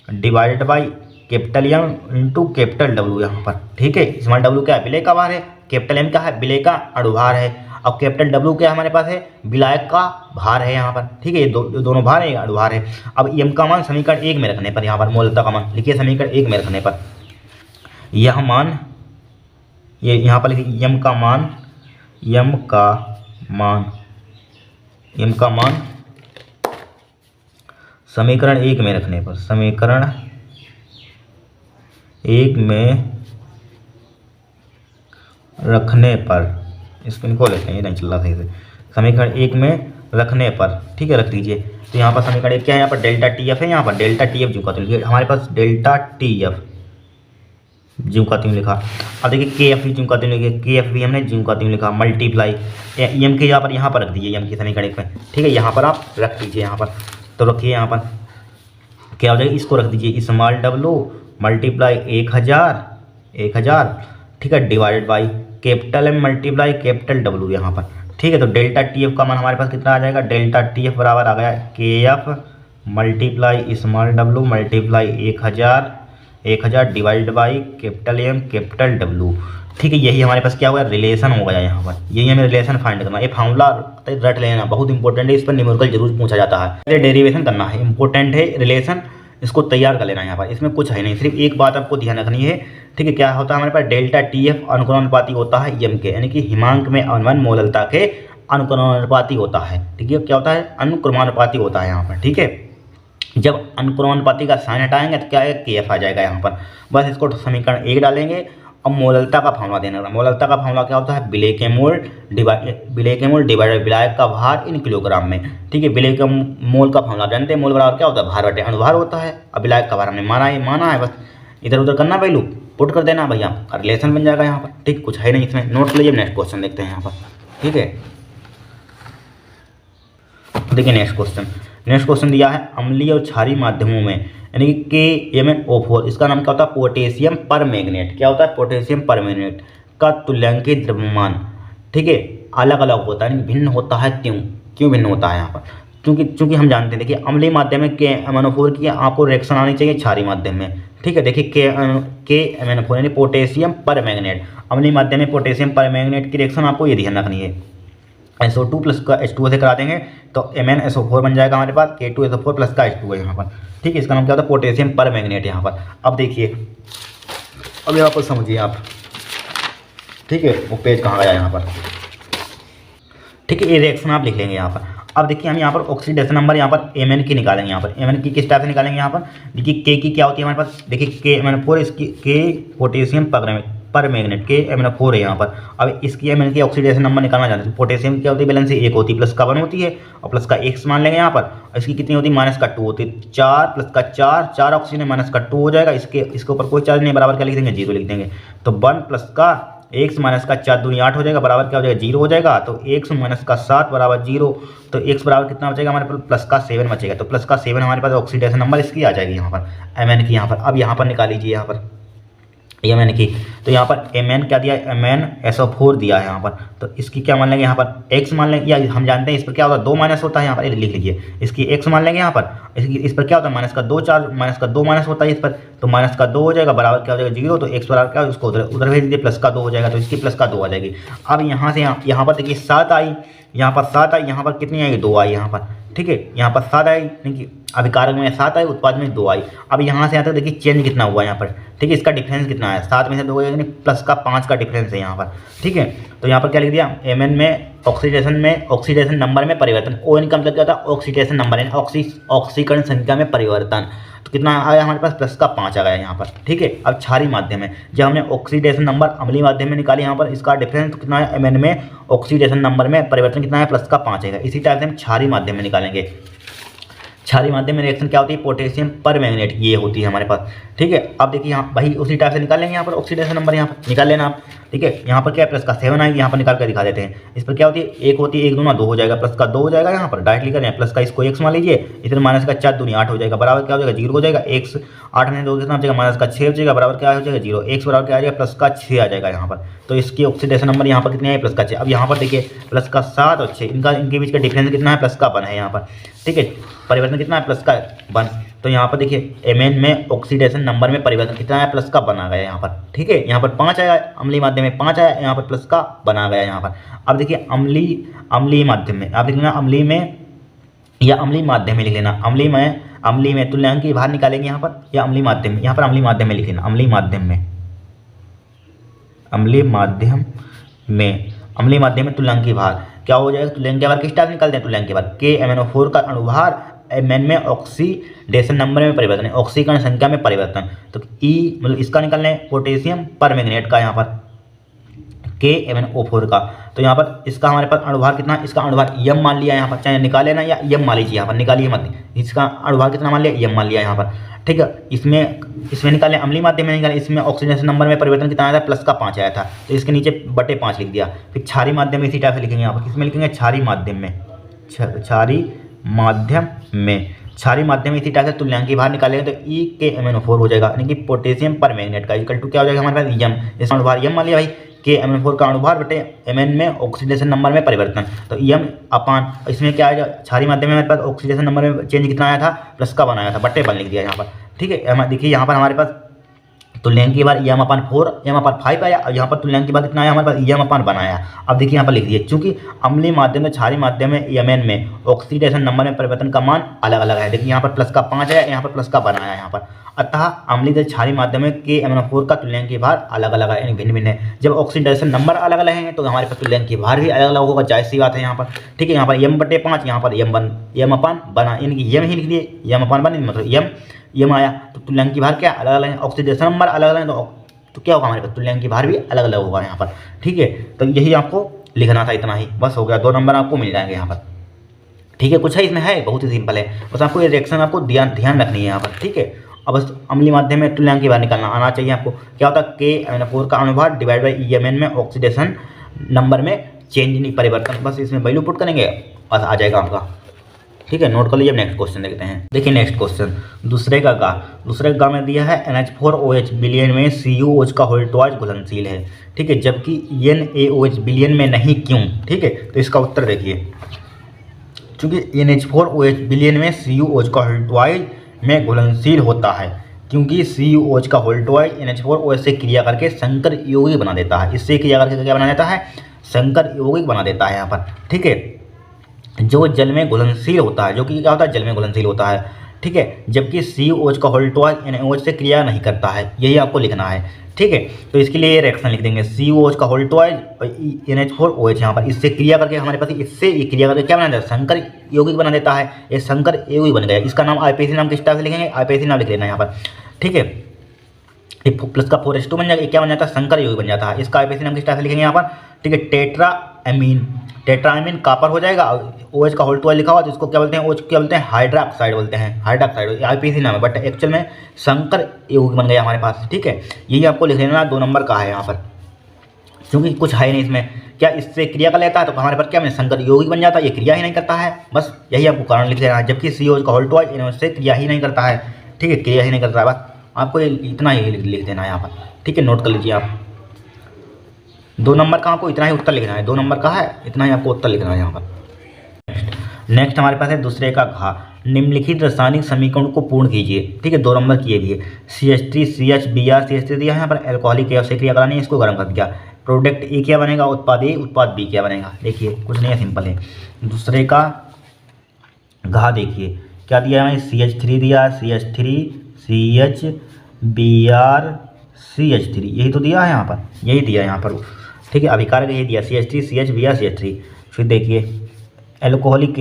divided by capital M into capital W यहाँ पर, ठीक है। स्मॉल डब्ल्यू क्या है, विलेय का भार है, कैपिटल एम क्या है, विलेय का अणुभार है, अब कैपिटल डब्ल्यू क्या हमारे पास है, विलायक का भार है यहाँ पर, ठीक है, ये दोनों भार है, अणुभार है। अब एम का मान समीकरण 1 में रखने पर, यहाँ पर मोलता का मान लिखिए समीकरण 1 में रखने पर, यह मान ये यहाँ पर लिखिए एम का मान समीकरण 1 में रखने पर, समीकरण 1 में रखने पर, इसको इनको लेते हैं, ये नहीं चल रहा सही से, समीकरण 1 में रखने पर, ठीक है, रख दीजिए। तो यहाँ पर समीकरण 1 क्या है, यहाँ पर डेल्टा टी एफ है, यहाँ पर डेल्टा टी एफ जिम का तीन हमारे पास डेल्टा टी एफ जिम का तीन लिखा। अब देखिए के एफ भी जिम का तीन लिखिए, के एफ भी हमने जिम का तीन लिखा, मल्टीप्लाई एम के यहाँ पर रख दीजिए, एम की समीकरण 1 में, ठीक है, यहाँ पर आप रख दीजिए, यहाँ पर तो रखिए, यहाँ पर क्या हो जाएगा, इसको रख दीजिए स्मॉल डब्ल्यू मल्टीप्लाई 1000, ठीक है, divided by capital M multiply capital W यहाँ पर, ठीक है। तो डेल्टा टी एफ का मान हमारे पास कितना आ जाएगा, डेल्टा टी एफ बराबर आ गया के F multiply small W multiply 1000 divided by capital M capital W, ठीक है। यही हमारे पास क्या हुआ, रिलेशन हो गया यहाँ पर, यही हमें रिलेशन फाइंड करना, ये फार्मूला रट लेना बहुत इंपॉर्टेंट है, इस पर न्यूमेरिकल जरूर पूछा जाता है, डेरिवेशन करना है, इंपॉर्टेंट है रिलेशन, इसको तैयार कर लेना है। यहाँ पर इसमें कुछ है नहीं, सिर्फ एक बात आपको ध्यान रखनी है, ठीक है, क्या होता है हमारे पास डेल्टा टी एफ अनुक्रमानुपाती होता है एम के, यानी कि हिमांक में अवनमन मोललता के अनुक्रमानुपाती होता है, ठीक है, क्या होता है, अनुक्रमानुपाती होता है यहाँ पर, ठीक है। जब अनुक्रमानुपाती का साइन हटाएंगे तो क्या है, के एफ आ जाएगा यहाँ पर, बस इसको समीकरण 1 डालेंगे अब मोललता का फॉर्मूला देना था। मोललता का फॉर्मूला क्या होता है, विलेकेमोल डिवाइडेड विलायक का भार इन किलोग्राम में। ठीक है, विलेकेमोल का फॉर्मूला जानते हैं, मोल बराबर क्या होता है, भार बटे अणुभार होता है। अब विलायक का भार हमने माना है, बस इधर उधर करना वैल्यू पुट कर देना भैया, रिलेशन बन जाएगा यहाँ पर। ठीक, कुछ है नहीं इसमें, नोट लीजिए। नेक्स्ट क्वेश्चन देखते हैं यहाँ पर। ठीक है, देखिए नेक्स्ट क्वेश्चन दिया है अम्लीय और क्षारीय माध्यमों में यानी कि KMnO4, इसका नाम क्या होता है, पोटेशियम परमैंगनेट। क्या होता है, पोटेशियम परमैंगनेट का तुल्यांकित द्रव्यमान, ठीक है, अलग अलग होता है, यानी भिन्न होता है। क्यों भिन्न होता है यहाँ पर, क्योंकि हम जानते हैं, देखिए अम्लीय माध्यम में KMnO4 की आपको रिएक्शन आनी चाहिए क्षारीय माध्यम में। ठीक है, देखिए KMnO4 यानी पोटेशियम परमैंगनेट, अम्लीय माध्यम में पोटेशियम परमैंगनेट की रिएक्शन आपको ये ध्यान रखनी है। SO2 प्लस का H2O से करा देंगे तो MnSO4 बन जाएगा हमारे पास, K2SO4 प्लस का H2O है यहाँ पर। ठीक है, इसका नाम क्या होता है, पोटेशियम परमैंगनेट यहाँ पर। अब देखिए, अब यहाँ पर समझिए आप। ठीक है, वो पेज कहाँ गया यहाँ पर। ठीक है, ये रिएक्शन आप लिख लेंगे यहाँ पर। अब देखिए हम यहाँ पर ऑक्सीडेशन नंबर यहाँ पर Mn की निकालेंगे। यहाँ पर Mn की किस टाइप से निकालेंगे, यहाँ पर देखिए K की क्या होती है हमारे पास, देखिए KMnO4 इसकी K पोटेशियम परमैंगनेट KMnO4 है यहाँ पर। अब इसकी Mn की ऑक्सीडेशन नंबर निकालना चाहते हैं। पोटेशियम क्या होती है, बैलेंस 1 होती है, प्लस का 1 होती है और प्लस का x मान लेंगे यहाँ पर। इसकी कितनी होती है, माइनस का 2 होती है, 4 प्लस का 4 ऑक्सीजन है, माइनस का 2 हो जाएगा। इसके ऊपर कोई चार्ज नहीं, बराबर क्या लिख देंगे, 0 लिख देंगे। तो 1 प्लस का x माइनस का 4 दूनी 8 हो जाएगा, बराबर क्या हो जाएगा, 0 हो जाएगा। तो x माइनस का 7 बराबर 0, तो x बराबर कितना बचेगा हमारे पास, प्लस का 7 बचेगा। तो प्लस का 7 हमारे पास ऑक्सीडेशन नंबर इसकी आ जाएगी यहाँ पर, Mn की यहाँ पर। अब यहाँ पर निकाल लीजिए यहाँ पर Mn की, तो यहाँ पर Mn क्या दिया है, MnSO4 दिया है यहाँ पर। तो इसकी क्या मान लेंगे यहाँ पर, x मान लेंगे, या हम जानते हैं इस पर क्या होता है, 2 माइनस होता है यहाँ पर, लिख लीजिए। इसकी x मान लेंगे यहाँ पर, इस पर क्या होता है, माइनस का 2 चार्ज, माइनस का 2 माइनस होता है इस पर, तो माइनस का 2 हो जाएगा, बराबर क्या हो जाएगा, 0। तो x बराबर क्या है, उसको उधर भेज दीजिए, प्लस का 2 हो जाएगा, तो इसकी प्लस का 2 आ जाएगी। अब यहाँ से यहाँ पर देखिए 7 आई, यहाँ पर 7 आई, यहाँ पर कितनी आएगी, 2 आई यहाँ पर। ठीक है, यहाँ पर 7 आई, देखिए अभिकारक में 7 आई, उत्पाद में 2 आई। अब यहाँ से यहाँ तक देखिए चेंज कितना हुआ यहाँ पर। ठीक है, इसका डिफरेंस कितना है, 7 में से 2 यानी प्लस का 5 का डिफरेंस है यहाँ पर। ठीक है, तो यहाँ पर क्या लिख दिया, Mn में ऑक्सीडेशन नंबर में परिवर्तन, ON का मतलब क्या होता है, ऑक्सीडेशन नंबर यानी ऑक्सीकरण संख्या में परिवर्तन। तो कितना आया हमारे पास, प्लस का 5 आ गया यहाँ पर। ठीक है, अब क्षारीय माध्यम में जब हमने ऑक्सीडेशन नंबर अम्लीय माध्यम में निकाली, यहाँ पर इसका डिफरेंस तो कितना है, Mn में ऑक्सीडेशन नंबर में परिवर्तन कितना है, प्लस का 5 है। इसी टाइप से हम क्षारीय माध्यम में निकालेंगे। क्षारीय माध्यम में रिएक्शन क्या होती है, पोटेशियम परमैंगनेट, ये होती है हमारे पास। ठीक है, अब देखिए यहाँ भाई उसी टाइप से निकालेंगे, यहाँ पर ऑक्सीडेशन नंबर यहाँ पर निकाल लेना आप। ठीक है, यहाँ पर क्या है, प्लस का 7 आएगी, यहाँ पर निकाल कर दिखा देते हैं। इस पर क्या होती है, 1 होती है, 1 दूना 2 हो जाएगा, प्लस का 2 हो जाएगा यहाँ पर, डायरेक्टली करें, प्लस का इसको x मान लीजिए, इधर माइनस का 4 दूनी 8 हो जाएगा, बराबर क्या हो जाएगा, 0 हो जाएगा। x 8 में 2 कितना हो जाएगा, माइनस का 6 हो जाएगा, बराबर क्या हो जाएगा, 0। x बराबर क्या आ जाएगा, प्लस का 6 आ जाएगा यहाँ पर। तो इसकी ऑक्सीडेशन नंबर यहाँ पर कितने है, प्लस का 6। अब यहाँ पर देखिए प्लस का 7 और 6 इनके बीच का डिफरेंस कितना है, प्लस का 1 है यहाँ पर। ठीक है, परिवर्तन कितना है, प्लस का 1। तो यहाँ पर देखिए Mn में ऑक्सीडेशन नंबर में परिवर्तन कितना है, प्लस का 1 आ गया यहाँ पर। ठीक है, यहाँ पर 5 आया, अम्लीय माध्यम में 5 आया, यहाँ पर प्लस का 1 आ गया यहाँ पर। अब देखिए अम्लीय माध्यम में आप लिख लेना, अम्लीय में या अम्लीय माध्यम में लिख लेना, अम्लीय में तुल्यांक भार निकालेंगे यहाँ पर, या अम्लीय माध्यम में, यहाँ पर अम्लीय माध्यम में लिख लेना, अम्लीय माध्यम में तुल्यांक भार क्या हो जाएगा, तुल्यांक भार किस टाइप निकालते हैं, तुल्यांक भार KMnO4 का अणुभार Mn में ऑक्सीडेशन नंबर में परिवर्तन है, ऑक्सीकरण संख्या में परिवर्तन। तो E मतलब इसका निकालना है, पोटेशियम परमैंगनेट का यहाँ पर KMnO4 का। तो यहाँ पर इसका हमारे पास अणुभार कितना, इसका अणुभार m मान लिया यहाँ पर, चाहे निकाल लेना या m मान लीजिए यहाँ पर, निकालिए मत, इसका अणुभार कितना मान लिया, m मान लिया यहाँ पर। ठीक है, इसमें निकालें, अम्लीय माध्यम में निकालें, इसमें ऑक्सीडेशन नंबर में परिवर्तन कितना आया था, प्लस का 5 आया था, तो इसके नीचे बटे 5 लिख दिया। फिर क्षारीय माध्यम में इसी टाइप से लिखेंगे, यहाँ पर किसमें लिखेंगे, क्षारीय माध्यम में क्षारीय माध्यम में इसी टाइप से तुल्यांकी भार निकालेंगे तो KMnO4 हो जाएगा, यानी कि पोटेशियम परमैंगनेट का इक्वल टू क्या हो जाएगा हमारे पास, m। इसका अणुभार m मान लिया भाई, KMnO4 का अणुभार बटे Mn में ऑक्सीडेशन नंबर में परिवर्तन, तो m अपान इसमें क्या आएगा, क्षारीय माध्यम में हमारे पास ऑक्सीडेशन नंबर में चेंज कितना आया था, प्लस का 1 आया था, बटे 1 लिख दिया यहाँ पर। ठीक है, देखिए यहाँ पर हमारे पास तुल्यांकी बार m/4 m/5 आया, और यहाँ पर तुल्यांकी बार कितना आया हमारे पास, m/1 आया। अब देखिए यहाँ पर लिख दिए, चूंकि अम्लीय माध्यम में क्षारीय माध्यम में Mn में ऑक्सीडेशन नंबर में परिवर्तन का मान अलग अलग है। देखिए यहाँ पर प्लस का 5 आया, यहाँ पर प्लस का 1 आया यहाँ पर। अतः अम्लीय क्षारीय माध्यम में KMnO4 का तुल्यांकी भार अलग अलग है, यानी भिन्न भिन्न है। जब ऑक्सीडेशन नंबर अलग अलग हैं तो हमारे पास तुल्यांकी भार भी अलग अलग होगा, जायज़ सी बात है यहाँ पर। ठीक है, यहाँ पर m/5, यहाँ पर m/1 यानी कि m ही लिख दिए, m/1 मतलब m आया। तो तुल्यांकी भार क्या अलग अलग है, ऑक्सीडेशन नंबर अलग अलग है, तो तो क्या होगा हमारे पास तुल्यांक भार भी अलग अलग होगा यहाँ पर। ठीक है, तो यही आपको लिखना था, इतना ही बस हो गया, 2 नंबर आपको मिल जाएंगे यहाँ पर। ठीक है, कुछ है इसमें, है बहुत ही सिंपल है, बस आपको ये रिएक्शन आपको ध्यान रखनी है यहाँ पर। ठीक है, अब बस अम्लीय माध्यम में तुल्यांक भार निकालना आना चाहिए आपको। क्या होता है KNO4 का अनुभार डिवाइड बाई EMN में ऑक्सीडेशन नंबर में चेंज नहीं परिवर्तन, बस इसमें वैल्यू पुट करेंगे बस आ जाएगा आपका। ठीक है, नोट कर लीजिए। नेक्स्ट क्वेश्चन देखते हैं। देखिए नेक्स्ट क्वेश्चन दूसरे का में दिया है NH4OH बिलियन में CuOH का होल ट्वाइस घुलनशील है। ठीक है, जबकि NaOH बिलियन में नहीं, क्यों? ठीक है, तो इसका उत्तर देखिए, चूंकि NH4OH बिलियन में CuOH का होल ट्वाइस में घुलनशील होता है, क्योंकि CuOH का होल ट्वाइस NH4OH से क्रिया करके संकर यौगिक बना देता है। इससे क्रिया करके क्या बना देता है? संकर यौगिक बना देता है यहाँ पर। ठीक है, जो जल में घुलनशील होता है, जो कि क्या होता है? जल में घुलनशील होता है। ठीक है, जबकि CuOH का होल ट्वाइस NaOH से क्रिया नहीं करता है, यही आपको लिखना है। ठीक है, तो इसके लिए रिएक्शन लिख देंगे, CuOH का होल ट्वाइस NH4OH यहाँ पर इससे क्रिया करके हमारे पास इससे ये क्रिया करके क्या बना देता है? संकर यौगिक बना देता है। ये संकर यौगिक बन गया। इसका नाम IPAC नाम किस टाइप से लिखेंगे? IPAC नाम लिख लेना यहाँ पर। ठीक है, प्लस का 4H2 बन जाएगा, क्या बन जाता है? संकर यौगिक बन जाता है। इसका IPAC नाम किस टाइप से लिखेंगे यहाँ पर? ठीक है, टेट्रामीन कॉपर हो जाएगा। OH का होल ट्वाइस लिखा हुआ तो इसको क्या बोलते हैं? OH क्या बोलते हैं? हाइड्रोक्साइड बोलते हैं, हाइड्रोक्साइड IPAC नाम है, बट एक्चुअल में संकर यौगिक बन गया हमारे पास। ठीक है, यही आपको लिख लेना, 2 नंबर का है यहाँ पर, क्योंकि कुछ है नहीं इसमें। क्या इससे क्रिया कर लेता है तो हमारे पास क्या में संकर यौगिक बन जाता है, ये क्रिया ही नहीं करता है, बस यही आपको कारण लिख देना है। जबकि CuOH का होल ट्वाइस NaOH से क्रिया ही नहीं करता है। ठीक है, क्रिया ही नहीं करता है, बस आपको ये इतना ही लिख देना है यहाँ पर। ठीक है, नोट कर लीजिए आप, 2 नंबर का आपको इतना ही उत्तर लिखना है, 2 नंबर का है, इतना ही आपको उत्तर लिखना है यहाँ पर। नेक्स्ट हमारे पास है दूसरे का घा, निम्नलिखित रासायनिक समीकरण को पूर्ण कीजिए। ठीक है, 2 नंबर किए दिए, CH3 CH Br CH3 दिया है यहाँ पर, एल्कोहलिक से क्रिया करानी है, इसको गर्म कर दिया, प्रोडक्ट ए क्या बनेगा? उत्पाद ए, उत्पाद बी क्या बनेगा? देखिए कुछ नहीं है, सिंपल है। दूसरे का घा देखिए क्या दिया है, CH3 दिया, CH3 CH Br CH3, यही तो दिया है यहाँ पर, यही दिया है यहाँ पर। ठीक है, अभिकारक यही दिया, CH3 CH Br CH3। फिर देखिए एल्कोहलिक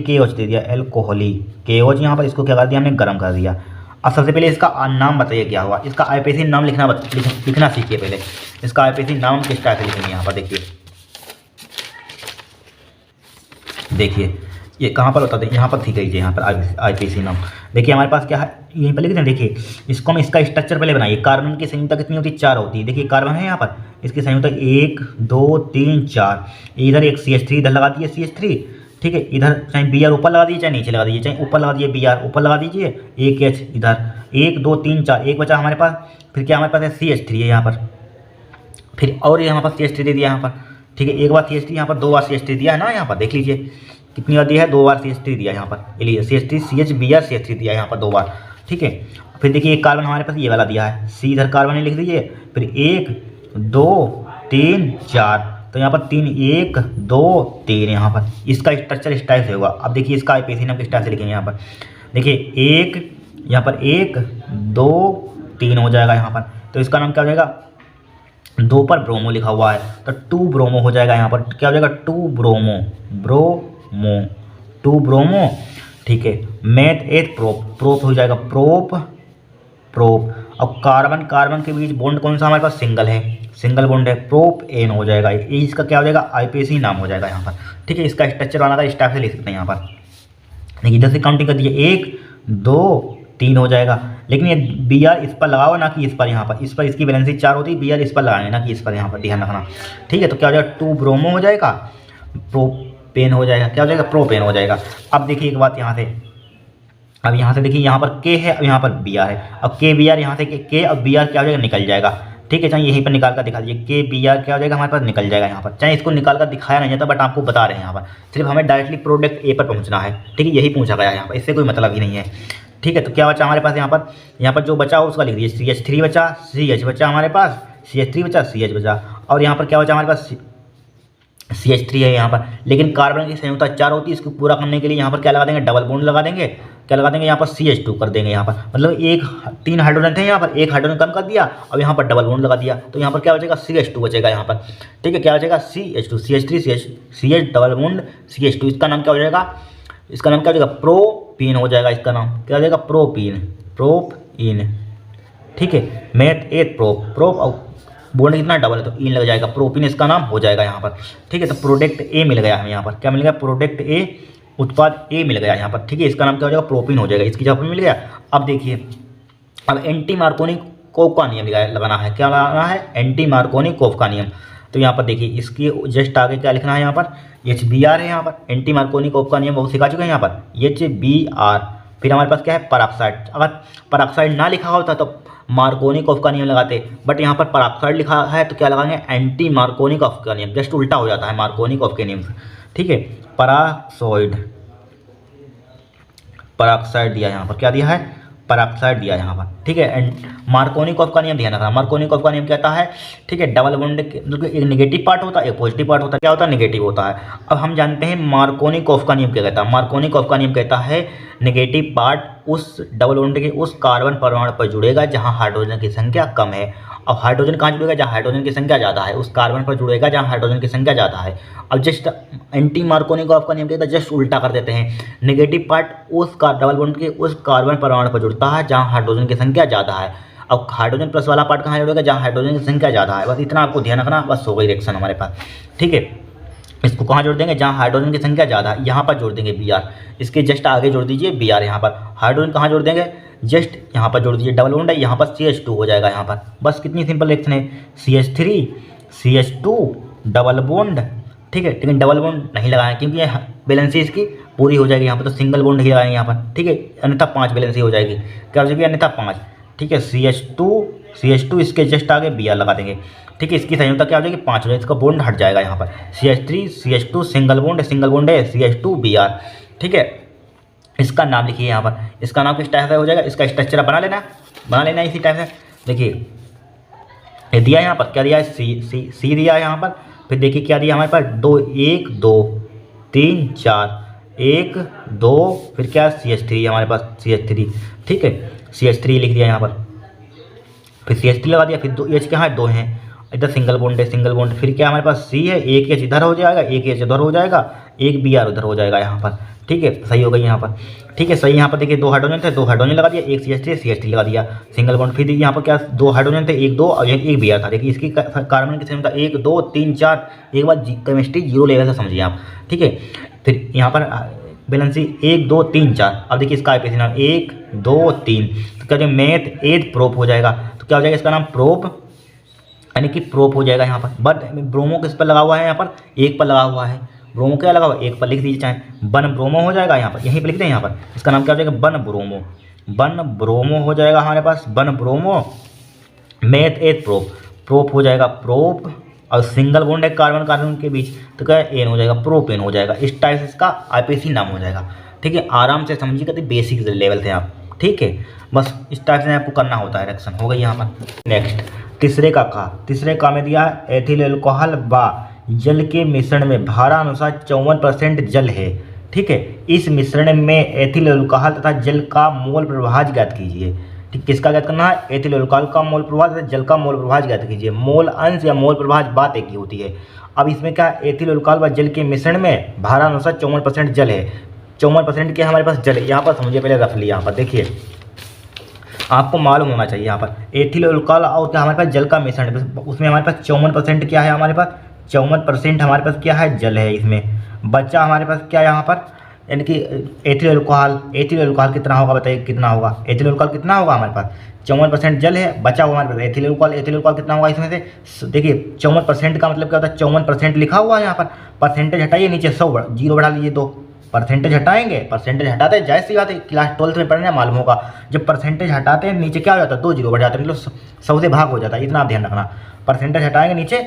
KOH दे दिया, एल्कोहलिक KOH यहाँ पर, इसको क्या कर दिया हमने? गर्म कर दिया। अब सबसे पहले इसका नाम बताइए क्या हुआ, इसका IPAC नाम लिखना सीखिए पहले। इसका IPAC नाम किस टाइप से लिखेंगे यहाँ पर? देखिए ये कहाँ पर होता है? यहाँ पर ठीक है, यहाँ पर IPAC नाम। देखिए हमारे पास क्या है, यहीं पर लिख दें। देखिए इसको हम इसका स्ट्रक्चर पहले बनाइए। कार्बन की संयुक्ता कितनी होती है? 4 होती है। देखिए कार्बन है यहाँ पर, इसकी संयुक्ता 1 2 3 4, इधर एक CH3 इधर लगा दिए CH3। ठीक है, इधर चाहे Br ऊपर लगा दीजिए, चाहे नीचे लगा दीजिए, चाहे ऊपर लगा दीजिए Br ऊपर लगा दीजिए, एक H इधर, 1 2 3 4, एक बचा हमारे पास। फिर क्या हमारे पास है? CH3 है यहाँ पर, फिर और यहाँ पर CH3 दे दिया यहाँ पर। ठीक है, एक बार CH3 यहाँ पर, 2 बार CH3 दिया है ना यहाँ पर, देख लीजिए कितनी बार दिया है? 2 बार CH3 दिया यहाँ पर, ये लीजिए CH3 CH Br CH3 दिया यहाँ पर 2 बार। ठीक है, फिर देखिए एक कार्बन हमारे पास ये वाला दिया है, C इधर कार्बन लिख दीजिए, फिर 1 2 3 4, तो यहाँ पर 3 1 2 3 यहाँ पर, इसका स्ट्रक्चर इस टाइप से होगा। अब देखिए इसका IPAC नाम किस टाइप से लिखेंगे यहाँ पर? देखिए यहाँ पर 1 2 3 हो जाएगा यहाँ पर, तो इसका नाम क्या हो जाएगा? 2 पर ब्रोमो लिखा हुआ है तो 2 ब्रोमो हो जाएगा यहाँ पर। क्या हो जाएगा? 2 ब्रोमो। ठीक है, मैथ एथ प्रोप हो जाएगा, प्रोप। अब कार्बन के बीच बॉन्ड कौन सा हमारे पास? सिंगल है, सिंगल बॉन्ड है, प्रोप एन हो जाएगा। ये इसका क्या हो जाएगा? IPAC नाम हो जाएगा यहाँ पर। ठीक है, इसका स्ट्रक्चर वाला का इस टाइप से लिख सकते हैं यहाँ पर। देखिए इधर से काउंटिंग कर दीजिए, 1 2 3 हो जाएगा, लेकिन ये Br इस पर लगाओ ना कि इस पर। यहाँ पर इस पर इसकी वैलेंसी 4 होती है, Br इस पर लगाएंगे ना कि इस पर, यहाँ पर ध्यान रखना। ठीक है, तो क्या हो जाएगा? 2 ब्रोमो हो जाएगा, प्रोपेन हो जाएगा। क्या हो जाएगा? प्रोपेन हो जाएगा। अब देखिए एक बात यहाँ से, अब यहाँ से देखिए यहाँ पर K है, अब यहाँ पर Br है। अब K Br यहाँ से K और Br क्या हो जाएगा? निकल जाएगा। ठीक है, चाहे यहीं पर निकाल कर दिखा दीजिए, K Br क्या हो जाएगा हमारे पास? निकल जाएगा यहाँ पर। चाहे इसको निकाल कर दिखाया नहीं जाता, बट आपको बता रहे हैं यहाँ पर, सिर्फ हमें डायरेक्टली प्रोडक्ट ए पर पहुँचना है। ठीक है, यही पूछा गया है यहाँ पर, इससे कोई मतलब ही नहीं है। ठीक है, तो क्या बचा हमारे पास यहाँ पर जो बचा उसका लिख दीजिए, CH3 बचा, CH बचा हमारे पास, CH3 बचा, CH बचा, और यहाँ पर क्या बचा हमारे पास? CH3 है यहाँ पर। लेकिन कार्बन की संयुक्ता 4 होती है, इसको पूरा करने के लिए यहाँ पर क्या लगा देंगे? डबल बॉन्ड लगा देंगे। क्या लगा देंगे? यहाँ पर CH2 कर देंगे यहाँ पर, मतलब 3 हाइड्रोजन थे यहाँ पर, 1 हाइड्रोजन कम कर दिया, अब यहाँ पर डबल बॉन्ड लगा दिया, तो यहाँ पर क्या बचेगा? CH2 बचेगा यहाँ पर। ठीक है, क्या बचेगा? CH2, CH3 CH double bond CH2, इसका नाम क्या हो जाएगा? इसका नाम क्या हो जाएगा? प्रोपीन हो जाएगा। इसका नाम क्या हो जाएगा? प्रोपीन। ठीक है। मेथ एथ प्रोप, प्रोप और बॉन्ड कितना डबल है तो इन लग जाएगा, प्रोपिन इसका नाम हो जाएगा यहाँ पर, ठीक है। तो प्रोडक्ट ए मिल गया हमें यहाँ पर, क्या मिल गया, प्रोडक्ट ए, उत्पाद ए मिल गया यहाँ पर, ठीक है। इसका नाम क्या हो जाएगा, प्रोपिन हो जाएगा, इसकी जगह पर मिल गया। अब देखिए, अब एंटी मार्कोनिकोव का नियम लगाना है, क्या लगाना है, एंटी मार्कोनिकोव का नियम। तो यहाँ पर देखिए, इसकी जस्ट आगे क्या लिखना है यहाँ पर, HBr है यहाँ पर, एंटी मार्कोनिकोव का नियम बहुत सिखा चुके हैं यहाँ पर, HBr। फिर हमारे पास क्या है, परऑक्साइड। अगर परऑक्साइड ना लिखा होता तो मार्कोनिकोव का नियम लगाते, बट यहाँ पर परऑक्साइड लिखा है तो क्या लगाएंगे, एंटी मार्कोनिकोव का नियम, जस्ट उल्टा हो जाता है मार्कोनिकोव के नियम से, ठीक है। परऑक्साइड, परऑक्साइड दिया यहाँ पर, क्या दिया है, परऑक्साइड दिया यहाँ पर, ठीक है। एंड मार्कोनिकोव का नियम ध्यान रखना, मार्कोनिकोव का नियम कहता है, ठीक है, डबल बॉन्ड एक नेगेटिव पार्ट होता है, एक पॉजिटिव पार्ट होता है, क्या होता है, नेगेटिव होता है। अब हम जानते हैं मार्कोनिकोव का नियम क्या कहता है, मार्कोनिकोव का नियम कहता है नेगेटिव पार्ट उस डबल बॉन्ड के उस कार्बन परमाणु पर जुड़ेगा जहाँ हाइड्रोजन की संख्या कम है। अब हाइड्रोजन कहाँ जुड़ेगा, जहाँ हाइड्रोजन की संख्या ज़्यादा है, उस कार्बन पर जुड़ेगा जहाँ हाइड्रोजन की संख्या ज़्यादा है। अब जस्ट एंटी मार्कोनिकोव का नियम कहता है, जस्ट उल्टा कर देते हैं, नेगेटिव पार्ट उस डबल बॉन्ड के उस कार्बन परमाणु पर जुड़ता है जहाँ हाइड्रोजन की संख्या ज़्यादा है। अब हाइड्रोजन प्लस वाला पार्ट कहाँ जुड़ेगा, जहाँ हाइड्रोजन की संख्या ज़्यादा है। बस इतना आपको ध्यान रखना, बस हो गई रिएक्शन हमारे पास, ठीक है। इसको कहाँ जोड़ देंगे, जहाँ हाइड्रोजन की संख्या ज़्यादा है, यहाँ पर जोड़ देंगे Br, इसके जस्ट आगे जोड़ दीजिए Br। यहाँ पर हाइड्रोजन कहाँ जोड़ देंगे, जस्ट यहाँ पर जोड़ दीजिए, डबल बॉन्ड है, यहाँ पर CH2 हो जाएगा यहाँ पर। बस कितनी सिंपल रिएक्शन है, CH3 CH2 डबल बॉन्ड, ठीक है। लेकिन डबल बॉन्ड नहीं लगाएं क्योंकि ये बैलेंसी इसकी पूरी हो जाएगी, यहाँ पर तो सिंगल बॉन्ड ही लगाएंगे यहाँ पर, ठीक है, अन्यथा 5 बैलेंसी हो जाएगी, क्या हो जाएगी, अन्यथा 5, ठीक है। CH2 इसके जस्ट आगे Br लगा देंगे, ठीक है। इसकी संयोजकता क्या हो जाएगी, 5 हो जाएगी, इसका बॉन्ड हट जाएगा यहाँ पर, CH3 CH2 सिंगल बॉन्ड है CH2 Br, ठीक है। इसका नाम लिखिए यहाँ पर, इसका नाम किस टाइप से हो जाएगा, इसका स्ट्रक्चर बना लेना इसी टाइप से। देखिए ये दिया यहाँ पर, क्या दिया है, सी दिया है यहाँ पर। फिर देखिए क्या दिया हमारे पास, 2 1 2 3 4 1 2, फिर क्या CH3 हमारे पास, CH3, ठीक है, CH3 लिख दिया यहाँ पर। फिर CH3 लगा दिया, फिर 2 H कहाँ है, 2 हैं, इधर सिंगल बॉन्ड है, सिंगल बॉन्ड। फिर क्या हमारे पास C है, एक H इधर हो जाएगा, एक H उधर हो जाएगा, एक Br उधर हो जाएगा यहाँ पर, ठीक है, सही हो गई यहाँ पर, ठीक है, सही। यहाँ पर देखिए 2 हाइड्रोजन थे, 2 हाइड्रोजन लगा दिया, एक CH3 लगा दिया, सिंगल बॉन्ड। फिर यहाँ पर क्या 2 हाइड्रोजन थे, 1 2 और एक Br था। देखिए इसकी कार्बन की संख्या 1 2 3 4, एक बार केमिस्ट्री 0 लेवल से समझिए आप, ठीक है। फिर यहाँ पर बैलेंसी 1 2 3 4। अब देखिए इसका आईपीसी नाम 1 2 3, तो क्या जो मेथ एथ प्रोप हो जाएगा, तो क्या हो जाएगा इसका नाम प्रोप, यानी कि प्रोप हो जाएगा यहाँ पर। बट ब्रोमो किस पर लगा हुआ है, यहाँ पर 1 पर लगा हुआ है, ब्रोमो क्या लगा हुआ है, 1 पर लिख दीजिए, चाहे बन ब्रोमो हो जाएगा यहाँ पर, यहीं पर लिखते हैं यहाँ पर, इसका नाम क्या हो जाएगा, बन ब्रोमो हो जाएगा हमारे पास, बन ब्रोमो। मेथ एथ प्रोप हो जाएगा, प्रोप, और सिंगल बॉन्ड है कार्बन के बीच, तो क्या एन हो जाएगा, प्रोपेन हो जाएगा। इस टाइप से इसका आईपीसी नाम हो जाएगा, ठीक है। आराम से समझिएगा, तो बेसिक लेवल थे आप, ठीक है। बस इस टाइप से आपको करना होता है, रिएक्शन हो गई यहाँ पर। नेक्स्ट तीसरे का में दिया है, एथिल अल्कोहल व जल के मिश्रण में भारानुसार 54% जल है, ठीक है। इस मिश्रण में एथिल अल्कोहल तथा जल का मोल प्रभाज ज्ञात कीजिए, ठीक। किसका ज्ञात करना है, एथिल अल्कोहल का मोल प्रभाज तथा जल का मोल प्रभाज ज्ञात कीजिए। मोल अंश या मोल प्रभाज बात एक ही होती है। अब इसमें क्या, एथिल अल्कोहल व जल के मिश्रण में भारानुसार 54% जल है, 54% क्या हमारे पास जल है। यहाँ पर समझिए पहले रफली, यहाँ पर देखिए आपको मालूम होना चाहिए, यहाँ पर एथिल अल्कोहल और क्या हमारे पास जल का मिश्रण, उसमें हमारे पास 54% क्या है, हमारे पास 54% हमारे पास क्या है, जल है। इसमें बच्चा हमारे पास क्या यहाँ पर, यानी कि एथिल अल्कोहल कितना होगा, बताइए कितना होगा, एथिल अल्कोहल कितना होगा हमारे पास, 54% जल है, बचा हुआ हमारे पास एथिल अल्कोहल कितना होगा इसमें से। देखिए 54% का मतलब क्या होता है, 54% लिखा हुआ है यहाँ पर, परसेंटेज हटाइए, नीचे 100 जीरो बढ़ा लीजिए, 2 परसेंटेज हटाएंगे, परसेंटेज हटाते हैं, जाहिर सी बात है, क्लास 12th में पढ़ने मालूम होगा, जब परसेंटेज हटाते हैं नीचे क्या हो जाता है, 2 जीरो बढ़ जाते हैं, मतलब 100 से भाग हो जाता है, इतना आप ध्यान रखना। परसेंटेज हटाएंगे नीचे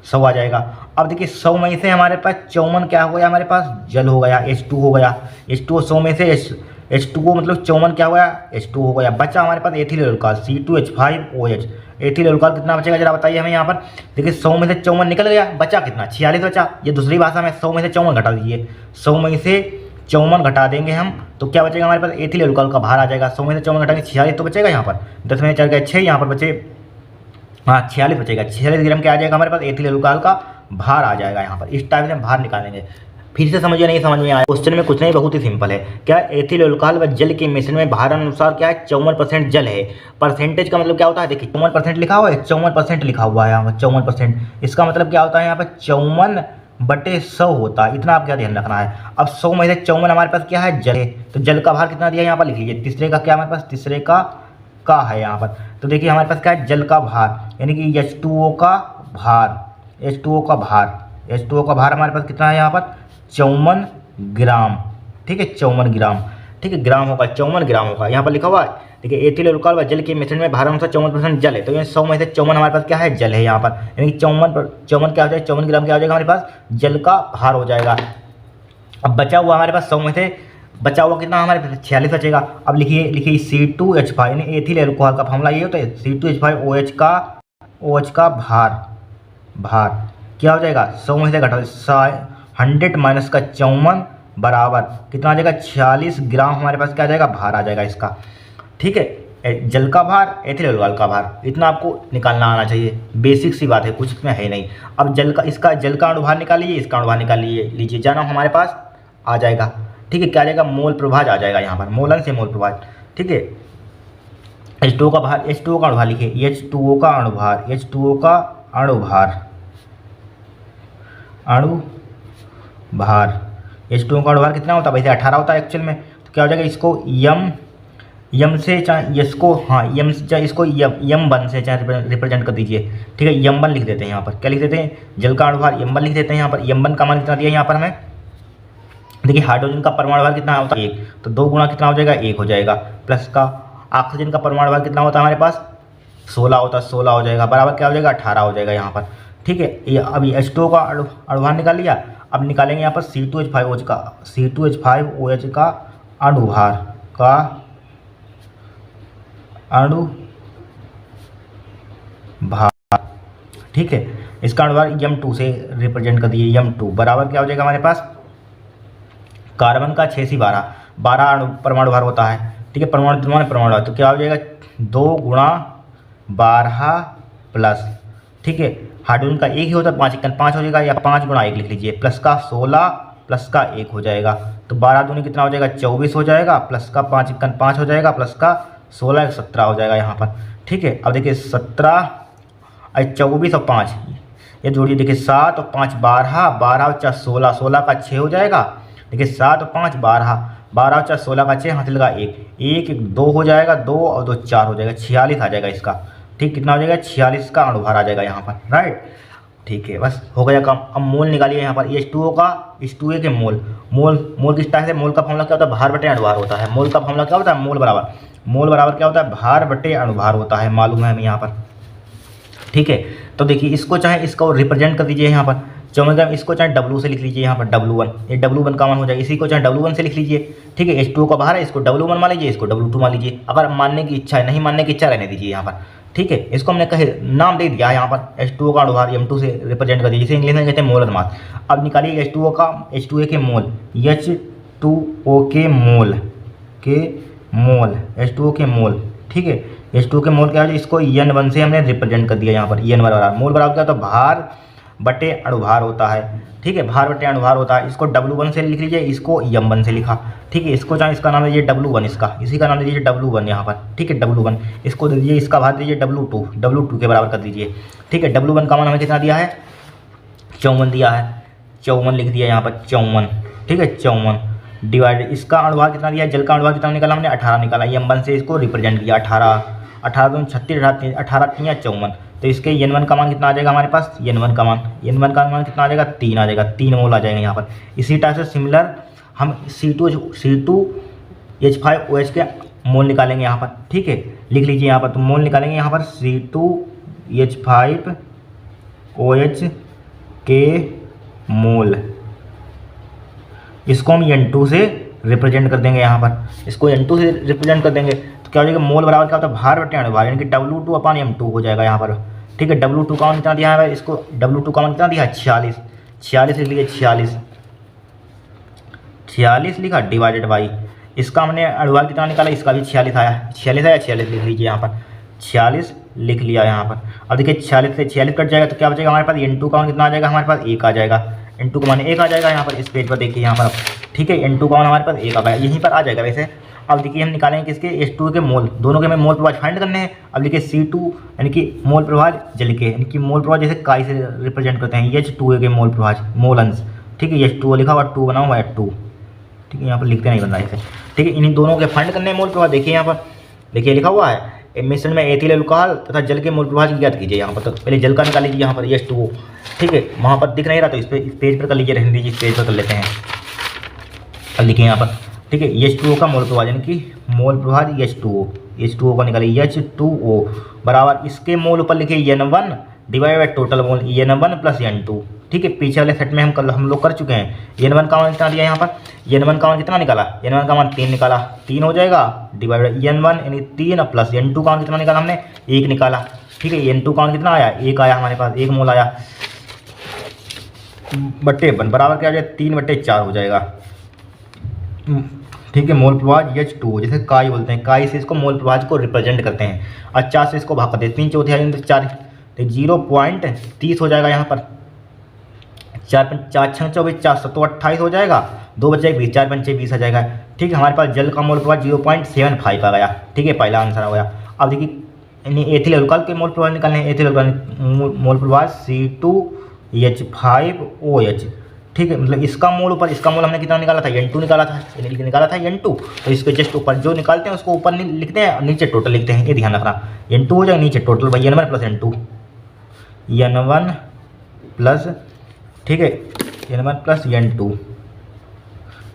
100 आ जाएगा। अब देखिए 100 में से हमारे पास 54 क्या हो गया, हमारे पास जल हो गया, H2 हो गया, H2 100 में से H2O मतलब 54 क्या हो गया, H2 हो गया। बचा हमारे पास ethyl alcohol C2H5OH। Ethyl alcohol कितना बचेगा जरा बताइए हमें यहाँ पर। देखिए 100 में से 54 निकल गया, बचा कितना, 46 बचा। ये दूसरी भाषा में 100 में से 54 घटा दीजिए, 100 में से 54 घटा देंगे हम, तो क्या बचेगा हमारे पास, एथिल अल्कोहल का भार आ जाएगा। 100 में से 54 घटाएंगे 46 तो बचेगा यहाँ पर, 10 में 4 गए 6, यहाँ पर बचे 46 बचेगा। 46 ग्राम क्या आ जाएगा हमारे पास, एथिल अल्कोहल का भार आ जाएगा यहाँ पर। इस टाइप से हम भार निकालेंगे। फिर से समझिए, नहीं समझ में आया क्वेश्चन में कुछ नहीं, बहुत ही सिंपल है। क्या एथिल अल्कोहल व जल के मिश्रण में भार अनुसार क्या है 54% जल है। परसेंटेज का मतलब क्या होता है, देखिए 54% लिखा हुआ है, 54% लिखा हुआ है यहाँ पर 54%। इसका मतलब क्या होता है यहाँ पर 54/100 होता है। इतना आप क्या ध्यान रखना है। अब 100 में से 54 हमारे पास क्या है, जल है। तो जल का भार कितना दिया यहाँ पर लिख लीजिए। तीसरे का क्या हमारे पास, तीसरे का है यहाँ पर। तो देखिए हमारे पास क्या है, जल का भार यानी कि H2O का भार, H2O का भार, H2O का भार हमारे पास कितना है यहाँ पर 54 ग्राम। ठीक है 54 ग्राम, ठीक है ग्राम होगा, 54 ग्राम होगा यहाँ पर लिखा हुआ है। देखिए एथिल अल्कोहल व जल के मिश्रण में भार अनुसार 54% जल है। तो ये 100 में से 54 हमारे पास क्या है, जल है यहाँ पर। यानी कि 54 क्या हो जाएगा, 54 ग्राम क्या हो जाएगा हमारे पास, जल का भार हो जाएगा। अब बचा हुआ हमारे पास 100 में से बचा हुआ कितना हमारे पास 46 बचेगा। अब लिखिए C2H5 यानी एथिल अल्कोहल का फॉर्मूला ये होता है C2H5OH का भार क्या हो जाएगा, 100 में से घटा 100 माइनस का 54 बराबर कितना आ जाएगा 46 ग्राम हमारे पास क्या आ जाएगा, भार आ जाएगा इसका। ठीक है जल का भार, एथिल अल्कोहल का भार, इतना आपको निकालना आना चाहिए। बेसिक सी बात है, कुछ इसमें है नहीं। अब जल का अणुभार निकाल लीजिए, इसका अणुभार निकाल लीजिए, जाना हमारे पास आ जाएगा। ठीक है क्या आ जाएगा, मोल प्रभाज आ जाएगा यहाँ पर, मोलन से मोल प्रभाज। ठीक है H2O का भार, H2O का अणुभार लिखिए, H2O का अणुभार, H2O का अणुभार H2O का अणुभार कितना होता है, वैसे 18 होता है एक्चुअल में। तो क्या हो जाएगा, इसको यम से चाहे इसको यम चाहे इसको यम1 से चाहे रिप्रेजेंट कर दीजिए। ठीक है यम1 लिख देते हैं यहाँ पर, क्या लिख देते हैं, जल का अणुभार यम1 लिख देते हैं यहाँ पर। यम1 का मान कितना दिया यहाँ पर हमें, देखिए हाइड्रोजन का परमाणु भार कितना होता है 1, तो 2 गुना कितना हो जाएगा 1 हो जाएगा। प्लस का ऑक्सीजन का परमाणु भार कितना होता है हमारे पास 16 होता है, 16 हो जाएगा, बराबर क्या हो जाएगा 18 हो जाएगा यहाँ पर। ठीक है ये अभी H2O का अणुभार निकाल लिया। अब निकालेंगे यहाँ पर C2H5OH का अणुभार। ठीक है इसका अणुभार M2 से रिप्रेजेंट कर दिए, M2 बराबर क्या हो जाएगा हमारे पास, कार्बन का 6 से 12 परमाणु भार होता है। ठीक है परमाणु भार, तो क्या हो जाएगा 2 गुणा 12 प्लस, ठीक है हाइड्रोजन का 1 ही होता है, 5 × 5 हो जाएगा, या 5 गुणा 1 लिख लीजिए, प्लस का 16 प्लस का 1 हो जाएगा। तो 12 दूनी कितना हो जाएगा 24 हो जाएगा, प्लस का 5 × 5 हो जाएगा, प्लस का 16 17 हो जाएगा यहाँ पर। ठीक है अब देखिए 17 24 और 5 ये जोड़िए, देखिए 7 और 5 12, 12 और 4 16, 16 का 6 हो जाएगा। देखिए 7 और 5 12, 12 और 4 16 का 6, हाथ लगा 1 2 हो जाएगा, 2 और 2 4 हो जाएगा, 46 आ जाएगा इसका। ठीक कितना हो जाएगा 46 का अणुभार आ जाएगा यहाँ पर, राइट। ठीक है बस हो गया काम। अब मोल निकालिए यहाँ पर H2O के मोल किस टाइप से, मोल का फॉर्मूला क्या होता है, भार बटे अणुभार होता है। मोल का फॉर्मूला क्या होता है, मोल बराबर क्या होता है, भार बटे अणुभार होता है, मालूम है हमें यहाँ पर। ठीक है तो देखिए इसको चाहे इसको रिप्रेजेंट कर दीजिए यहाँ पर 54 ग्राम, इसको चाहे W से लिख लीजिए यहाँ पर W1, ये W1 का मान हो जाएगा, इसी को चाहे W1 से लिख लीजिए। ठीक है H2O का भार है, इसको W1 मान लीजिए, इसको W2 मान लीजिए। अगर मानने की इच्छा है, नहीं मानने की इच्छा रहने दीजिए यहाँ पर। ठीक है इसको हमने कहे नाम दे दिया यहाँ पर, H2O का अणुभार M2 से रिप्रेजेंट कर दीजिए, जिसे इंग्लिश में कहते हैं मोलर मास। अब निकालिए H2O के मोल, H2O के मोल। ठीक है H2O के मोल क्या है, इसको N1 से हमने रिप्रेजेंट कर दिया यहाँ पर, N बराबर मोल बराबर क्या होता है, भार बटे अणुभार होता है। ठीक है भार बटे अणुभार होता है, इसको W1 से लिख लीजिए, इसको M1 से लिखा। ठीक है इसको चाहे इसका नाम दीजिए W1, इसी का नाम दीजिए W1 यहाँ पर। ठीक है W1 इसको दे दीजिए, इसका भार दीजिए W2 के बराबर कर दीजिए। ठीक है W1 का मान हमें कितना दिया है 54 दिया है, 54 लिख दिया यहाँ पर 54। ठीक है 54 डिवाइड, इसका अणुभार कितना दिया है, जल का अणुभार कितना निकाला हमने 18 निकाला, M1 से इसको रिप्रेजेंट किया 18 2 36 18 3 54। तो इसके N1 का मान कितना आ जाएगा हमारे पास, N1 का मान कितना आ जाएगा 3 आ जाएगा, 3 मोल आ जाएगा यहाँ पर। इसी टाइप से सिमिलर हम C2H5OH के मोल निकालेंगे यहाँ पर। ठीक है लिख लीजिए यहाँ पर, तो मोल निकालेंगे यहाँ पर C2H5OH के मोल, इसको हम N2 से रिप्रेजेंट कर देंगे यहाँ पर, इसको N2 से रिप्रेजेंट कर देंगे। तो क्या हो जाएगा, मोल बराबर क्या होता है, भार बटे अणुभार, यानी कि W2/M2 हो जाएगा यहाँ पर। ठीक है W2 का मान कितना दिया है, इसको W2 का मान कितना दिया है 46 लिख लीजिए, 46 लिखा डिवाइडेड बाई, इसका हमने अणुभार कितना निकाला, इसका भी 46 आया, 46 लिख लीजिए यहाँ पर, 46 लिख लिया यहाँ पर। अब देखिए 46 से 46 कट जाएगा, तो क्या बचेगा हमारे पास N2 का मान कितना आ जाएगा हमारे पास 1 आ जाएगा, N2 का मान 1 आ जाएगा यहाँ पर, इस पेज पर देखिए यहाँ पर, ठीक है। N2 का मान हमारे पास 1 आ गया, यहीं पर आ जाएगा वैसे। अब देखिए हम निकालेंगे किसके, H2 के मोल, दोनों के हमें मोल प्रभाव फाइंड करने हैं। अब देखिए C2 यानी कि मोल प्रभाव जल के, यानी कि मोल प्रभाव जैसे काई से रिप्रेजेंट करते हैं, H2A के मोल प्रभाव, मोल अंश, ठीक है। H2O लिखा हुआ, 2 बना हुआ है 2, ठीक है। यहाँ पर लिखते नहीं बन रहा है इसे, ठीक है। इन्हीं दोनों के फाइंड करने हैं मोल प्रभाव। देखिए यहाँ पर, देखिए लिखा हुआ है मिश्रण में एथिल अल्कोहल तथा जल के मोल प्रभाव ज्ञात कीजिए। यहाँ पर तो पहले जल का निकाल लीजिए, यहाँ पर H2O, ठीक है। वहाँ पर दिख नहीं रहा तो इस पेज पर कर लीजिए, रहने दीजिए, इस पेज पर कर लेते हैं। अब लिखिए यहाँ पर, ठीक है। H2O का मोल प्रभाव यानी कि मोल प्रभाव H2O का निकालिए H2O बराबर इसके मोल ऊपर लिखिए N1 divide by total mole N1 plus N2, ठीक है। पीछे वाले सेट में हम लोग कर चुके हैं। N1 का मान कितना दिया यहाँ पर, N1 का मान कितना निकाला, N1 का मान 3 निकाला, 3 हो जाएगा डिवाइड बाई N1 यानी 3 प्लस N2 का मान कितना निकाला हमने, 1 निकाला, ठीक है। N2 का मान कितना आया, 1 आया हमारे पास, 1 मोल आया, बट्टे 1 बराबर क्या हो जाएगा, 3/4 हो जाएगा, ठीक है। मोल प्रभाव H2O जैसे काई बोलते हैं, काई से इसको मोल प्रभाव को रिप्रेजेंट करते हैं। और 4 से इसको भाग कर देते हैं, 3/4 तो 0.30 हो जाएगा यहाँ पर, 4 4 6 24 4 7 28 हो जाएगा, 2 बचे 20, 4 5 20 आ जाएगा, ठीक है। हमारे पास जल का मोल प्रभाव 0.75 आ गया, ठीक है, पहला आंसर हो गया। अब देखिए एथिल अल्कोहल के मोल प्रभाव निकालने हैं। एथिल अल्कोहल मोल प्रभाव C2H5OH, ठीक है। मतलब इसका मोल ऊपर, इसका मोल हमने कितना निकाला था, N2 निकाला था N2, तो इसके जस्ट ऊपर जो निकालते हैं उसको ऊपर लिखते हैं, नीचे टोटल लिखते हैं, ये ध्यान रखना। N2 हो जाएगा नीचे टोटल भाई N1 plus N2, N1 plus, ठीक है, N1 प्लस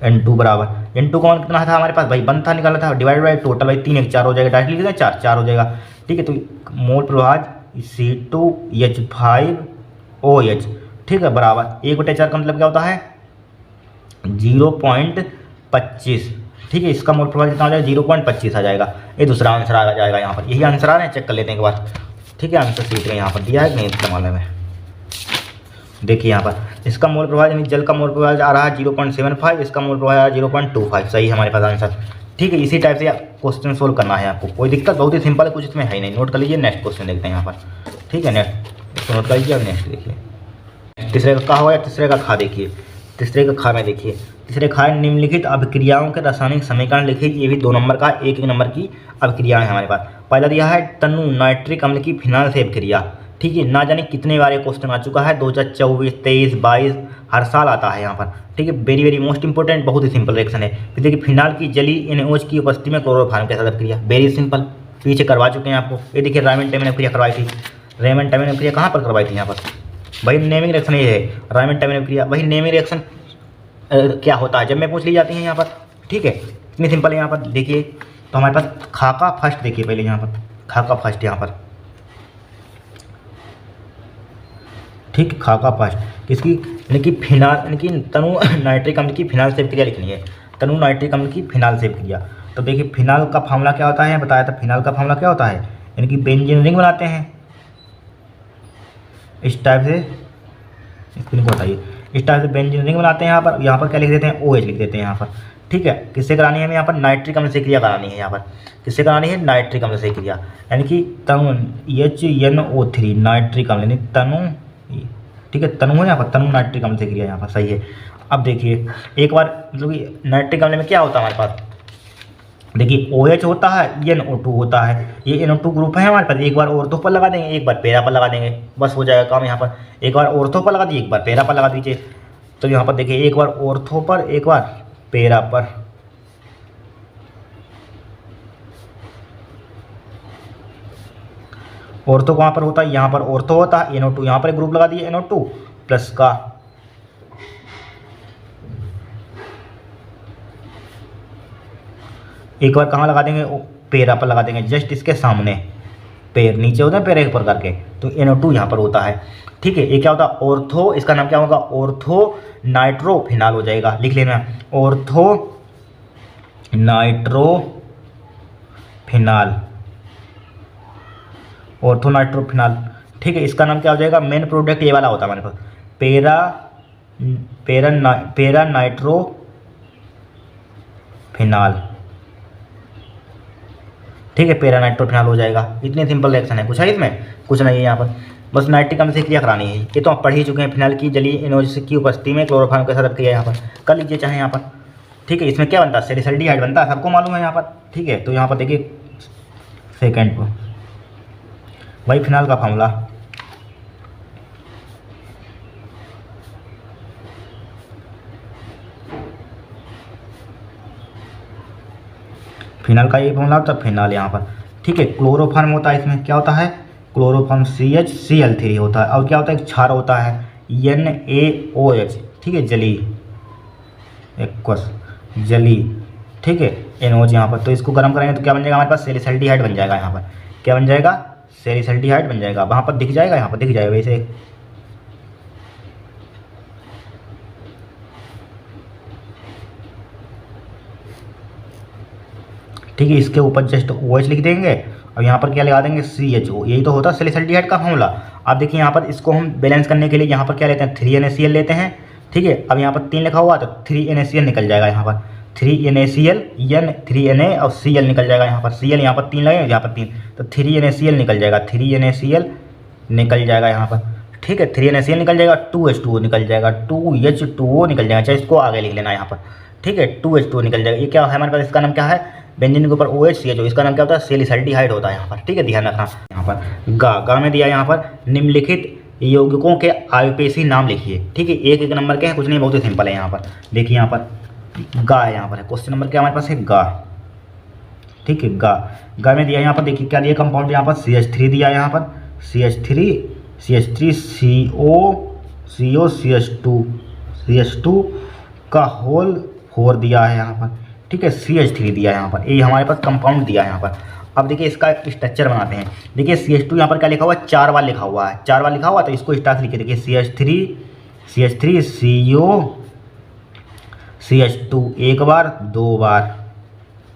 N2 बराबर N2 का मान कितना था हमारे पास भाई, 1 था, निकाला था, डिवाइड बाई टोटल भाई 3 1 4 हो जाएगा, डायरेक्ट लिख दें 4 हो जाएगा, ठीक है। तो मोल प्रभाव C2H5OH, ठीक है, बराबर 1/4 का मतलब क्या होता है 0.25, ठीक है। इसका मोल प्रभाव कितना हो जाएगा 0.25 आ जाएगा। ये दूसरा आंसर आ जाएगा यहाँ पर, यही आंसर आ रहे हैं, चेक कर लेते हैं एक बार, ठीक है। आंसर सीट में यहाँ पर दिया है कि नहीं इस्तेमाल में, देखिए यहाँ पर इसका मोल प्रभाव यानी जल का मोल प्रभाव आ रहा है 0.75, इसका मोल प्रभाव आ रहा है 0.25, सही है हमारे पास आंसर, ठीक है। इसी टाइप से क्वेश्चन सोल्व करना है आपको, कोई दिक्कत, बहुत ही सिंपल है, कुछ इसमें है ही नहीं। नोट कर लीजिए, नेक्स्ट क्वेश्चन देखते हैं यहाँ पर, ठीक है। नेक्स्ट इसको नोट कर लीजिए और नेक्स्ट देखिए। तीसरे का खा होगा, तीसरे का खा देखिए, तीसरे का खा में देखिए, तीसरे खा निम्नलिखित अभिक्रियाओं के रासायनिक समीकरण लिखिए। ये भी 2 नंबर का, एक नंबर की अभिक्रियाएं हमारे पास। पहला दिया है तनु नाइट्रिक अम्ल की फिनाल से अभिक्रिया, ठीक है। ना जाने कितने बार ये क्वेश्चन आ चुका है, 2024 23 22 हर साल आता है यहाँ पर, ठीक है। वेरी वेरी मोस्ट इंपॉर्टेंट, बहुत ही सिंपल रिएक्शन है। फिर देखिए फिनाल की जली NaOH की उपस्थिति में क्लोरोफॉर्म के साथ अभिक्रिया, वेरी सिंपल, पीछे करवा चुके हैं आपको। ये देखिए रायमंड टैमन अभिक्रिया करवाई थी, रायमंड टैमन अभिक्रिया कहाँ पर करवाई थी, यहाँ पर भाई नेमिंग रिएक्शन ये है, रायमंड टैमन अभिक्रिया। वही नेमिंग रिएक्शन क्या होता है जब मैं पूछ ली जाती है यहाँ पर, ठीक है। इतनी सिंपल है यहाँ पर, देखिए तो हमारे पास खाका फर्स्ट, देखिए पहले यहाँ पर खाका फर्स्ट, यहाँ पर ठीक, खाका फर्स्ट किसकी, यानी कि फिनाल, यानी कि तनु नाइट्रिक अम्ल की फिनाल से अभिक्रिया लिखनी है, तनु नाइट्रिक अम्ल की फिनाल से अभिक्रिया। तो देखिए फिनाल का फार्मूला क्या होता है, बताया था फिनाल का फार्मूला क्या होता है, यानी कि बेंजीन रिंग बनाते हैं इस टाइप से, इसको बताइए, इस टाइप से बेंजीन रिंग बनाते हैं। यहाँ पर क्या लिख देते हैं, OH लिख देते हैं यहाँ पर, ठीक है। किससे करानी है हमें यहाँ पर, नाइट्रिक अम्ल से क्रिया करानी है, यहाँ पर किससे करानी है, नाइट्रिक अम्ल से क्रिया, यानी कि तनु HNO3 नाइट्रिक अम्ल, यानी तनु, ठीक है, तनु है यहाँ पर, तनु नाइट्रिक अम्ल से क्रिया यहाँ पर, सही है। अब देखिए एक बार, मतलब कि नाइट्रिक अम्ल में क्या होता है हमारे पास, देखिए OH होता है, NO2 होता है, ये NO2 ग्रुप है हमारे पास। एक बार ऑर्थो पर लगा देंगे, एक बार पैरा पर लगा देंगे, बस हो जाएगा काम। यहाँ पर एक बार ऑर्थो पर लगा दीजिए, एक बार पैरा पर लगा दीजिए। तो यहाँ पर देखिए एक बार ऑर्थो पर, एक बार पैरा पर, ऑर्थो कहाँ पर होता है, यहाँ पर ऑर्थो होता है, NO2 यहाँ पर एक ग्रुप लगा दिए NO2 प्लस का, एक बार कहाँ लगा देंगे, पैरा पर लगा देंगे, जस्ट इसके सामने, पैर नीचे होता है, पैर एक पर करके, तो NO2 यहाँ पर होता है, ठीक है। ये क्या होता है, ऑर्थो, इसका नाम क्या होगा, ऑर्थो नाइट्रोफिनाल हो जाएगा, लिख लेना, ऑर्थो नाइट्रोफिनाल, ऑर्थो नाइट्रोफिनाल, ठीक है। इसका नाम क्या हो जाएगा, मेन प्रोडक्ट ये वाला होता है हमारे पास, पैरा नाइट्रोफिनाल, ठीक है, पैरा नाइट्रोफिनाल हो जाएगा। इतनी सिंपल रिएक्शन है, कुछ है इसमें, कुछ नहीं है यहाँ पर, बस नाइट्रिक अम्ल से क्रिया करानी है। ये तो आप पढ़ ही चुके हैं, फिनाइल की जलीय एनोज की उपस्थिति में क्लोरोफॉर्म के साथ क्रिया यहाँ पर कर लीजिए चाहे यहाँ पर। ठीक है, इसमें क्या बनता है, सैलिसल्डिहाइड बनता है, सबको मालूम है यहाँ पर। ठीक है, तो यहाँ पर देखिए सेकेंड पर वही फिनाइल का फॉर्मूला, फिनाइल का ये फॉर्मूला होता है, फिनाइल यहाँ पर। ठीक है, क्लोरोफॉर्म होता है, इसमें क्या होता है, क्लोरोफॉर्म CHCl3 होता है, और क्या होता है, एक क्षार होता है NaOH। ठीक है, जली एक्वस जली। ठीक है, एनोज यहाँ पर। तो इसको गर्म करेंगे तो क्या बन जाएगा हमारे पास, सैलिसल्डिहाइड बन जाएगा यहाँ पर। क्या बन जाएगा, सैलिसल्डिहाइड बन जाएगा। वहाँ पर दिख जाएगा, यहाँ पर दिख जाएगा वैसे। ठीक है, इसके ऊपर जस्ट OH लिख देंगे और यहाँ पर क्या लगा देंगे, CHO। यही तो होता है सैलिसल्डिहाइड का फॉर्मूला। अब देखिए यहाँ पर इसको हम बैलेंस करने के लिए यहाँ पर क्या लेते हैं, 3NaCl लेते हैं। ठीक है, अब यहाँ पर 3 लिखा हुआ तो 3NaCl निकल जाएगा यहाँ पर, 3NaCl, N 3Na और Cl निकल जाएगा यहाँ पर। Cl यहाँ पर 3 लगेगा, यहाँ पर 3, तो 3NaCl निकल जाएगा, 3NaCl निकल जाएगा यहाँ पर। ठीक है, 3NaCl निकल जाएगा, 2H2O निकल जाएगा, 2H2O निकल जाएगा, चाहे इसको आगे लिख लेना यहाँ पर। ठीक है, 2H2O निकल जाएगा। ये क्या है हमारे पास, इसका नाम क्या है, बेंजीन के ऊपर OH CHO, इसका नाम क्या होता है, सैलिसल्डिहाइड होता है यहाँ पर। ठीक है, ध्यान रखना। यहाँ पर गा में दिया यहाँ पर, निम्नलिखित यौगिकों के आयुपेशी नाम लिखिए। ठीक है, एक नंबर के हैं, कुछ नहीं, बहुत ही सिंपल है यहाँ पर। देखिए यहाँ पर गा है, यहाँ पर है क्वेश्चन नंबर क्या हमारे पास है, गा। ठीक है, गा में दिया यहाँ पर, देखिए क्या दिया कंपाउंड, यहाँ पर CH3 दिया है यहाँ पर, CH3 CO CH2 का होल 4 दिया है यहाँ पर। ठीक है, CH3 दिया है यहाँ पर, ये हमारे पास कंपाउंड दिया है यहाँ पर। अब देखिए इसका एक स्ट्रक्चर बनाते हैं। देखिए CH2 यहाँ पर क्या लिखा हुआ है, 4 बार लिखा हुआ है, 4 बार लिखा हुआ, तो इसको स्टार लिखिए। देखिए CH3 CO CH2 1 बार, 2 बार,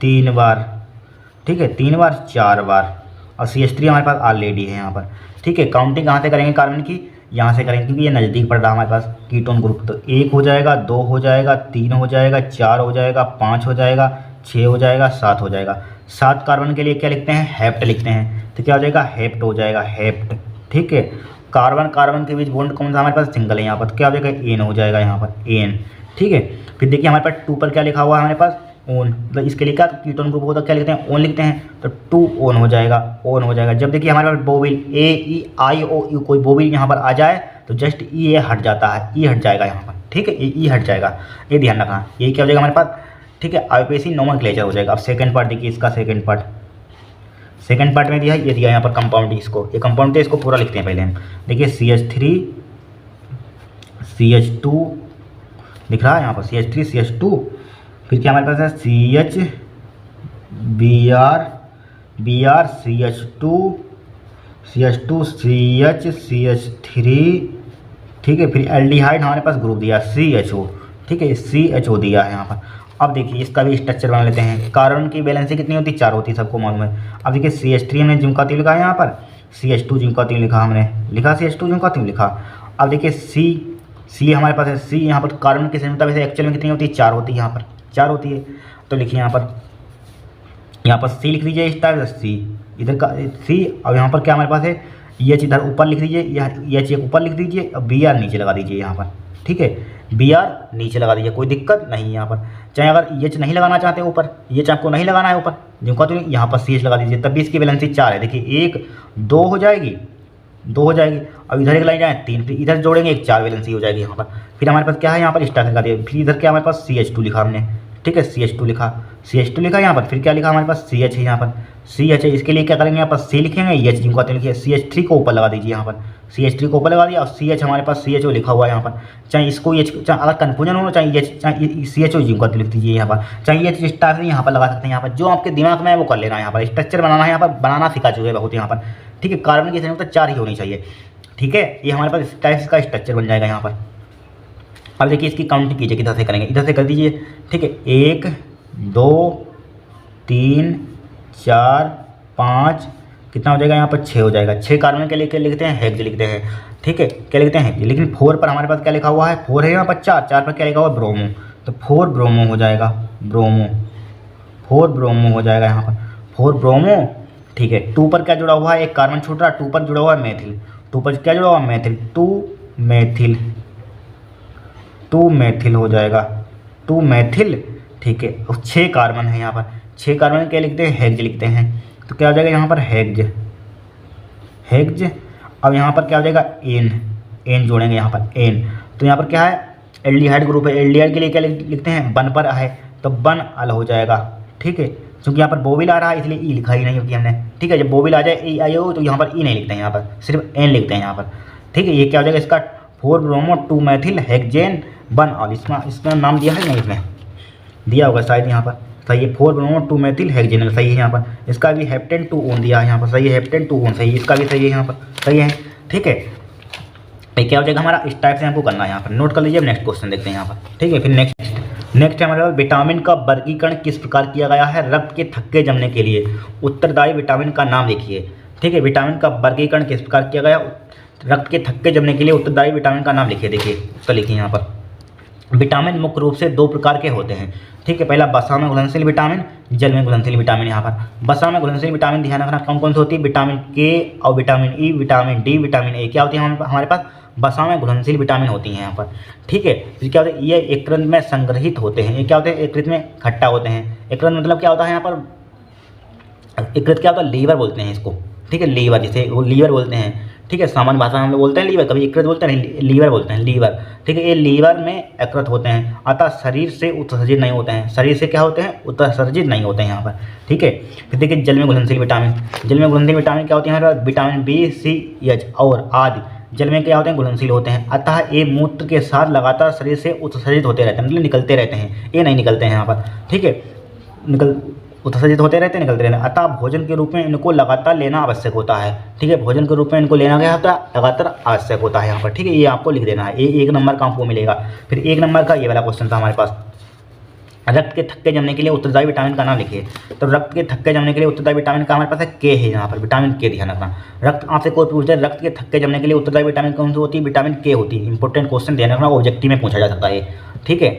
3 बार। ठीक है, 3 बार, 4 बार, और CH3 हमारे पास ऑलरेडी है यहाँ पर। ठीक है, काउंटिंग कहाँ से करेंगे कार्बन की, यहाँ से करेंगे, क्योंकि ये नज़दीक पड़ रहा है हमारे पास कीटोन ग्रुप। तो 1 हो जाएगा, 2 हो जाएगा, 3 हो जाएगा, 4 हो जाएगा, 5 हो जाएगा, 6 हो जाएगा, 7 हो जाएगा। 7 कार्बन के लिए क्या लिखते हैं, हेप्ट लिखते हैं। तो क्या हो जाएगा, हेप्ट हो जाएगा, हेप्ट। ठीक है, कार्बन के बीच बॉन्ड कौन सा हमारे पास, सिंगल है यहाँ पर, तो क्या हो जाएगा, एन हो जाएगा यहाँ पर, एन। ठीक है, फिर देखिए हमारे पास 2 पर क्या लिखा हुआ है हमारे पास, ओन। मतलब इसके लिए क्या, कीटोन ग्रुप होता है, क्या लिखते हैं, ओन लिखते हैं, तो 2 ओन हो जाएगा, ओन हो जाएगा। जब देखिए हमारे पास बोविल AEIOU कोई बोविल यहाँ पर आ जाए तो जस्ट ई ए हट जाता है, ई हट जाएगा यहाँ पर। ठीक है, ई हट जाएगा, ये ध्यान रखना। ये क्या हो जाएगा हमारे पास, ठीक है, आयुपेशी नोमेनक्लेचर हो जाएगा। अब सेकंड पार्ट देखिए, इसका सेकंड पार्ट में दिया है, ये दिया यहाँ पर कंपाउंड, इसको ये कंपाउंड है, इसको पूरा लिखते हैं पहले हम। देखिए CH3 CH2 दिख रहा है यहाँ पर, CH3 CH2, फिर क्या हमारे पास है CH Br CH2 CH CH3। ठीक है, फिर एल्डिहाइड हमारे पास ग्रुप दिया CHO। ठीक है, CHO दिया है यहाँ पर। अब देखिए इसका भी स्ट्रक्चर बना लेते हैं। कार्बन की वैलेंसी कितनी होती है, 4 होती है, सबको मालूम है। अब देखिए CH3 हमने जिंक का 3 लिखा है यहाँ पर, CH2 जिंक का 3 लिखा, हमने लिखा CH2 जिंक का 3 लिखा। अब देखिए C हमारे पास है, C यहाँ पर कार्बन की संयुक्ता वैसे एक्चुअल में कितनी होती है, 4 होती है, यहाँ पर 4 होती है। तो लिखिए यहाँ पर C लिख दीजिए, इस टाइप से C इधर का C, और यहाँ पर क्या हमारे पास है, EH इधर ऊपर लिख दीजिए, यहाँ EH एक ऊपर लिख दीजिए, और Br नीचे लगा दीजिए यहाँ पर। ठीक है, Br नीचे लगा दीजिए, कोई दिक्कत नहीं यहाँ पर। चाहे अगर EH नहीं लगाना चाहते ऊपर, EH आपको नहीं लगाना है ऊपर, जिनका तो यहाँ पर CH लगा दीजिए, तब भी इसकी वैलेंसी 4 है। देखिए 1 2 हो जाएगी, 2 हो जाएगी, अब इधर एक लाइन जाए 3, फिर इधर जोड़ेंगे 1 4 वैलेंसी हो जाएगी यहाँ पर। फिर हमारे पास क्या है, यहाँ पर स्टार लगा दिया, फिर इधर क्या हमारे पास CH2 लिखा हमने। ठीक है, CH2 लिखा यहाँ पर, फिर क्या लिखा हमारे पास, CH है यहाँ पर, CH है। इसके लिए क्या करेंगे, यहाँ पर C लिखेंगे, EH जिनको आते लिखिए, CH3 को ऊपर लगा दीजिए यहाँ पर, CH3 को ऊपर लगा दिया, और CH हमारे पास CHO लिखा हुआ है यहाँ पर। चाहे इसको EH, चाहे अगर कन्फ्यूजन हो चाहे EH, चाहे CHO जिनको आते लिख दीजिए यहाँ पर, चाहे EH स्टार यहाँ पर लगा सकते हैं। यहाँ पर जो आपके दिमाग में है वो कर लेना है, यहाँ पर स्ट्रक्चर बनाना है, यहाँ पर बनाना सिखा चुके हैं बहुत यहाँ पर। ठीक है, कार्बन की संयुक्ता 4 ही होनी चाहिए। ठीक है, ये हमारे पास इस टाइप का स्ट्रक्चर बन जाएगा यहाँ पर। अब देखिए इसकी काउंटिंग कीजिए, किधर से करेंगे, इधर से कर दीजिए। ठीक है, 1 2 3 4 5, कितना हो जाएगा यहाँ पर, 6 हो जाएगा। 6 कार्बन के लिए क्या लिखते हैं, हेक्स लिखते हैं। ठीक है, क्या लिखते हैं, लेकिन 4 पर हमारे पास क्या लिखा हुआ है, 4 है यहाँ पर, 4 पर क्या लिखा हुआ है, ब्रोमो। तो 4 ब्रोमो हो जाएगा, 4 ब्रोमो हो जाएगा यहाँ पर, 4 ब्रोमो। ठीक है, 2 पर क्या जुड़ा हुआ है, एक कार्बन छूट रहा है, 2 पर जुड़ा हुआ है मेथिल, टू पर क्या जुड़ा हुआ मैथिल, टू मैथिल हो जाएगा, टू मैथिल। ठीक है, और 6 कार्बन है यहाँ पर, 6 कार्बन क्या लिखते हैं, हेक्ज लिखते हैं। तो क्या हो जाएगा यहाँ पर हेक्ज। अब यहाँ पर क्या हो जाएगा एन जोड़ेंगे यहाँ पर एन। तो यहाँ पर क्या है, एल्डिहाइड ग्रुप है, एल्डिहाइड के लिए क्या लिखते हैं, बन पर है, तो बन अल हो जाएगा। ठीक है, क्योंकि यहाँ पर बोविल आ रहा है इसलिए ई लिखा ही नहीं होगी हमने। ठीक है, जब बोविल आ जाए ई आई हो तो यहाँ पर ई नहीं लिखते हैं, यहाँ पर सिर्फ एन लिखते हैं यहाँ पर। ठीक है, ये क्या हो जाएगा इसका 4 ब्रोमो 2 मैथिल हेक्जेन बन अल। इसका नाम दिया है नहीं, इसमें दिया होगा शायद यहाँ पर, सही है। 4 ब्रोमो 2 मैथिल हेक्जेनल सही है यहाँ पर। इसका भी हेप्टेन 2 ओन दिया है यहाँ पर, सही है, हेप्टेन 2 ओन सही है, इसका भी सही है यहाँ पर, सही है। ठीक है, ये क्या हो जाएगा हमारा, इस टाइप से हमको करना है यहाँ पर, नोट कर लीजिए। नेक्स्ट क्वेश्चन देखते हैं यहाँ पर। ठीक है, फिर नेक्स्ट हमारे पास विटामिन का वर्गीकरण किस प्रकार किया गया है रक्त के थक्के जमने के लिए, उत्तरदायी विटामिन का नाम लिखिए। ठीक है, विटामिन का वर्गीकरण किस प्रकार किया गया, रक्त के थक्के जमने के लिए उत्तरदायी विटामिन का नाम लिखिए। देखिए उसका लिखिए यहाँ पर। विटामिन मुख्य रूप से 2 प्रकार के होते हैं। ठीक है, पहला वसा में घुलनशील विटामिन, जल में घुलनशील विटामिन। यहाँ पर वसा में घुलनशील विटामिन ध्यान रखना कौन कौन सी होती है, विटामिन के और vitamin E, vitamin D, vitamin A क्या होती है हमारे पास, वसा में घुलनशील विटामिन होती हैं यहाँ पर। ठीक है, फिर क्या होता है, ये यकृत में संग्रहित होते हैं। ये क्या होते हैं, यकृत में इकट्ठा होते हैं। यकृत मतलब क्या होता है यहाँ पर, यकृत क्या होता है, लीवर बोलते हैं इसको। ठीक है, लीवर, जिसे वो लीवर बोलते हैं। ठीक है, सामान्य भाषा में हम लोग बोलते हैं लीवर, कभी यकृत बोलते हैं नहीं, लीवर बोलते हैं, लीवर। ठीक है, ये लीवर में यकृत होते हैं, अतः शरीर से उत्सर्जित नहीं होते हैं। शरीर से क्या होते हैं, उत्सर्जित नहीं होते हैं यहाँ पर। ठीक है, फिर देखिए जल में घुलनशील विटामिन, जल में घुलनशील विटामिन क्या होते हैं, विटामिन बी, सी, एच और आदि जल में क्या होते हैं, घुलनशील होते हैं। अतः ये मूत्र के साथ लगातार शरीर से उत्सर्जित होते रहते हैं, मतलब निकलते रहते हैं, ये नहीं निकलते हैं यहाँ पर। ठीक है, उत्सर्जित होते रहते हैं, निकलते रहते हैं। अतः भोजन के रूप में इनको लगातार लेना आवश्यक होता है। ठीक है, भोजन के रूप में इनको लेना क्या होता है, लगातार आवश्यक होता है यहाँ पर। ठीक है, ये आपको लिख देना है, ये 1 नंबर का आपको मिलेगा। फिर 1 नंबर का ये वाला क्वेश्चन था हमारे पास, रक्त के थक्के जमने के लिए उत्तरदायी विटामिन का नाम लिखिए। तो रक्त के थक्के जमने के लिए उत्तरदायी विटामिन का हमारे पास है के है यहाँ पर, विटामिन के ध्यान रखना। रक्त आपसे कोई पूछे रक्त के थक्के जमने के लिए उत्तरदायी विटामिन कौन सी होती है, विटामिन के होती है। इंपॉर्टेंट क्वेश्चन ध्यान रखना, ऑब्जेक्टिव में पूछा जा सकता है। ठीक है,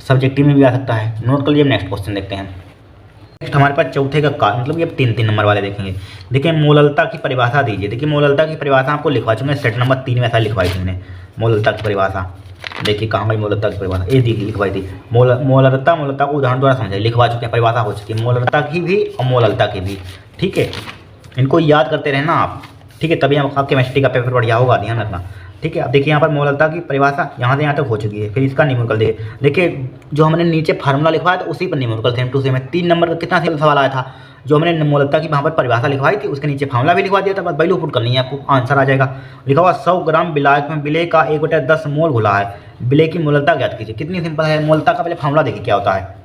सब्जेक्टिव में भी आ सकता है, नोट कर लीजिए। नेक्स्ट क्वेश्चन देखते हैं। नेक्स्ट हमारे पास चौथे का मतलब ये 3 नंबर वाले देखेंगे। देखिए मोललता की परिभाषा दीजिए। देखिए मोललता की परिभाषा आपको लिखवा चुके हैं, सेट नंबर 3 में ऐसा लिखवाई थी मैंने, मोललता की परिभाषा। देखिए कहाँ गई मोललता की परिभाषा, ये देखिए लिखवाई थी। मोललता को उदाहरण द्वारा समझाइए, लिखवा चुके हैं, परिभाषा हो चुकी है मोललता की भी और मोललता की भी। ठीक है, इनको याद करते रहना आप। ठीक है, तभी आपका केमिस्ट्री का पेपर बढ़िया होगा, ध्यान रखना। ठीक है, अब देखिए यहाँ पर मोललता की परिभाषा यहाँ से यहाँ तक हो चुकी है। फिर इसका न्यूमेरिकल देखिए जो हमने नीचे फार्मूला लिखवाया था उसी पर न्यूमेरिकल सेम टू सेम है। 3 नंबर का कितना सवाल आया था, जो हमने मोललता की वहाँ पर परिभाषा लिखवाई थी उसके नीचे फार्मूला भी लिखवा दिया था, बस वैल्यू पुट करनी है, आपको आंसर आ जाएगा। लिखा हुआ 100 ग्राम विलायक में विलेय का 1/10 मोल घुला है, विलेय की मोललता ज्ञात कीजिए। कितनी सिंपल है, मोललता का पहले फार्मूला देखिए क्या होता है।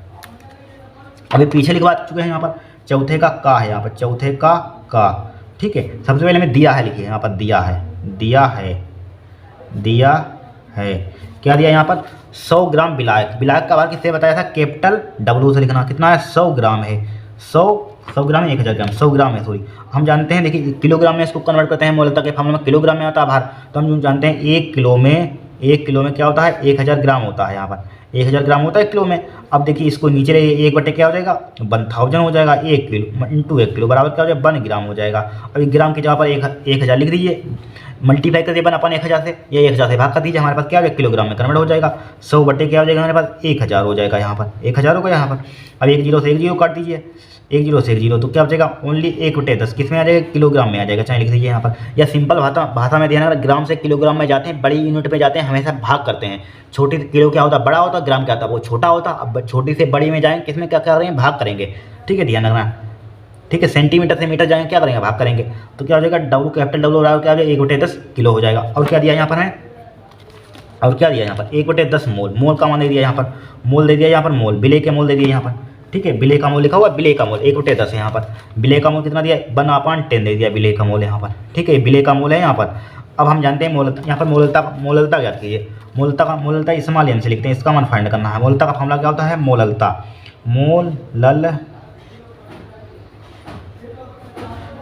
अभी पीछे लिखवा चुके हैं यहाँ पर, चौथे का है यहाँ पर, चौथे का। ठीक है, सबसे पहले हमें दिया है लिखिए यहाँ पर, दिया है क्या दिया यहाँ पर, 100 ग्राम विलायक का भार किससे बताया था, कैपिटल W से लिखना। कितना है, 100 ग्राम है, 100 ग्राम है, 1000 ग्राम, 100 ग्राम है सॉरी। हम जानते हैं देखिए किलोग्राम में इसको कन्वर्ट करते हैं, मोललता के फार्मूले में किलोग्राम में आता है भार, तो हम जानते हैं 1 किलो में क्या होता है, 1000 ग्राम होता है। यहाँ पर 1000 ग्राम होता है किलो में। अब देखिए इसको नीचे ले, 1 क्या हो जाएगा, 1000 हो जाएगा, 1 किलो इंटू 1 किलो बराबर क्या हो जाएगा, 1 ग्राम हो जाएगा। अब 1 ग्राम की जगह पर 1000 लिख दीजिए, मल्टीप्लाई कर दिए 1 अपन 1000 से, ये 1000 से भाग कर दीजिए, हमारे पास क्या हो जाएगा, किलोग्राम में कन्वर्ट हो जाएगा। 100 बटे क्या हो जाएगा हमारे पास, 1000 हो जाएगा। यहाँ पर 1000 होगा यहाँ पर। अब 1 0 से 1 0 काट दीजिए, 1 0 से 1 0 तो क्या हो जाएगा, ओनली 1/10 किस में आ जाएगा, किलोग्राम में आ जाएगा। चाहे लिख दीजिए यहाँ पर, या सिंपल भाषा में ध्यान रखना, ग्राम से किलोग्राम में जाते हैं, बड़ी यूनिट पे जाते हैं, हमेशा भाग करते हैं। छोटी किलो क्या होता है, बड़ा होता है, ग्राम क्या होता है, वो छोटा होता है। अब छोटी से बड़ी में जाएंगे, किस में क्या कर रहे हैं, भाग करेंगे। ठीक है, ध्यान रखना। ठीक है, सेंटीमीटर से मीटर जाएंगे, क्या करेंगे, भाग करेंगे। तो क्या हो जाएगा, W कैपिटल W क्या हो जाएगा, 1/10 किलो हो जाएगा। और क्या दिया यहाँ पर है, और क्या दिया यहाँ पर, 1/10 मोल का मान दे दिया यहाँ पर, मोल दे दिया यहाँ पर, मोल विलेय के मोल दे दिए यहाँ पर। ठीक है, विलेय का मोल लिखा हुआ, विलेय का मोल 1/10 है यहाँ पर। विलेय का मोल कितना दिया, 1/10 दे दिया विलेय का मोल यहाँ पर। ठीक है, विलेय का मोल है यहाँ पर। अब हम जानते हैं मोललता, यहाँ पर मोललता ज्ञात कीजिए। मोललता इस्तेमाल एम से लिखते हैं, इसका मान फाइंड करना है। मोललता का फार्मूला क्या होता है, मोललता,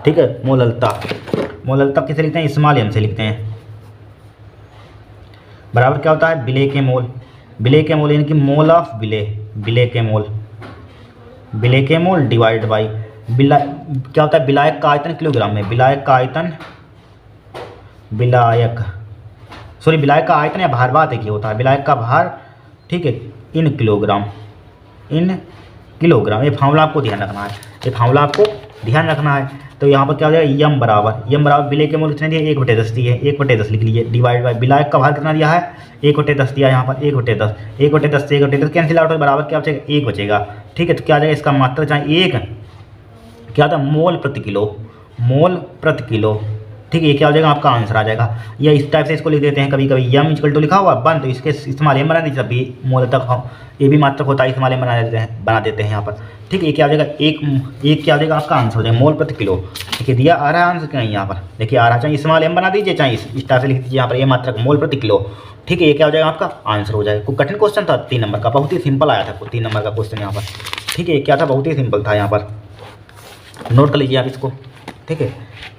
ठीक है, मोललता किसे लिखते हैं, स्मॉल एम से लिखते हैं। बराबर क्या होता है, विलेय के मोल यानी कि मोल ऑफ विलेय के मोल डिवाइड बाई क्या होता है, विलायक का आयतन किलोग्राम में, विलायक का आयतन विलायक, सॉरी विलायक का आयतन या भार, बात एक ही होता है, विलायक का भार, ठीक है, इन किलोग्राम, इन किलोग्राम। ये फार्मूला आपको ध्यान रखना है, ये फार्मूला आपको ध्यान रखना है। तो यहाँ पर क्या हो जाएगा, यम बराबर विलय के मूल कितने दिए, 1/10 दिए, 1/10 लिख लीजिए, डिवाइड बाय विलायक का भार कितना दिया है, 1/10 दिया है यहाँ पर, 1/10, 1/10 से 1/10 कैंसिल आउट हो, बराबर क्या बचेगा, 1 बचेगा। ठीक है, तो क्या आ जाएगा इसका मात्रा, चाहे 1 क्या था, मोल प्रति किलो, मोल प्रति किलो। ठीक है, ये क्या हो जाएगा, आपका आंसर आ जाएगा। या इस टाइप से इसको लिख देते हैं, कभी कभी यम इक्वल टू लिखा हुआ बन, तो इसके इस्तेमाल एम बना दीजिए, तब भी मोल तक ये भी मात्रक होता है, इस्तेमाल एम बना देते हैं यहाँ पर। ठीक है, ये क्या हो जाएगा, एक क्या हो जाएगा, आपका आंसर हो जाएगा मोल प्रति किलो। ठीक है, दिया आ रहा है आंसर क्या, यहाँ पर देखिए आ रहा है, चाहे इस्तेमाल एम बना दीजिए, चाहे इस टाइप से लिख दीजिए यहाँ पर, ये मात्रक मोल प्रति किलो। ठीक है, ये क्या हो जाएगा, आपका आंसर हो जाएगा। कोई कठिन क्वेश्चन था 3 नंबर का, बहुत ही सिंपल आया था 3 नंबर का क्वेश्चन यहाँ पर। ठीक है, क्या था, बहुत ही सिंपल था यहाँ पर, नोट कर लीजिए आप इसको। ठीक है,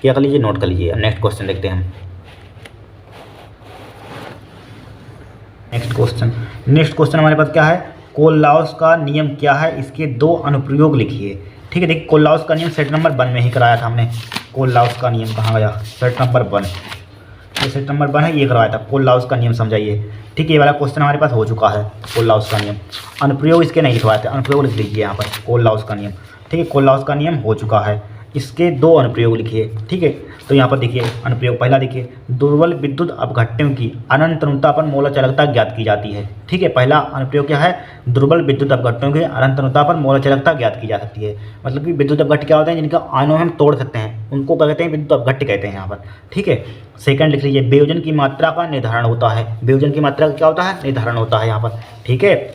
क्या कर लीजिए, नोट कर लीजिए। नेक्स्ट क्वेश्चन देखते हैं हम। नेक्स्ट क्वेश्चन हमारे पास क्या है, कोललाउस का नियम क्या है, इसके 2 अनुप्रयोग लिखिए। ठीक है, देखिए कोललाउस का नियम सेट नंबर 1 में ही कराया था हमने। कोललाउस का नियम कहाँ गया, सेट नंबर 1, ये सेट नंबर 1 है, ये करवाया था। कोललाउस का नियम समझाइए। ठीक है, ये वाला क्वेश्चन हमारे पास हो चुका है, कोललाउस का नियम। अनुप्रयोग इसके नहीं लिखवाए थे, अनुप्रयोग लिख लीजिए यहाँ पर, कोललाउस का नियम। ठीक है, कोललाउस का नियम हो चुका है, इसके 2 अनुप्रयोग लिखिए। ठीक है, तो यहाँ पर देखिए अनुप्रयोग पहला देखिए, दुर्बल विद्युत अपघट्यों की अनंत अनुता पर मोल चालकता ज्ञात की जाती है। ठीक है, पहला अनुप्रयोग क्या है, दुर्बल विद्युत अपघट्यों की अनंत अनुता पर मोल चालकता ज्ञात की जा सकती है। मतलब कि विद्युत अपघट्य क्या होते हैं, जिनका आयनों हम तोड़ सकते हैं, उनको क्या कहते हैं, विद्युत अपघट्य कहते हैं यहाँ पर। ठीक है, सेकंड लिख लीजिए, वियोजन की मात्रा का निर्धारण होता है। वियोजन की मात्रा का क्या होता है, निर्धारण होता है यहाँ पर। ठीक है,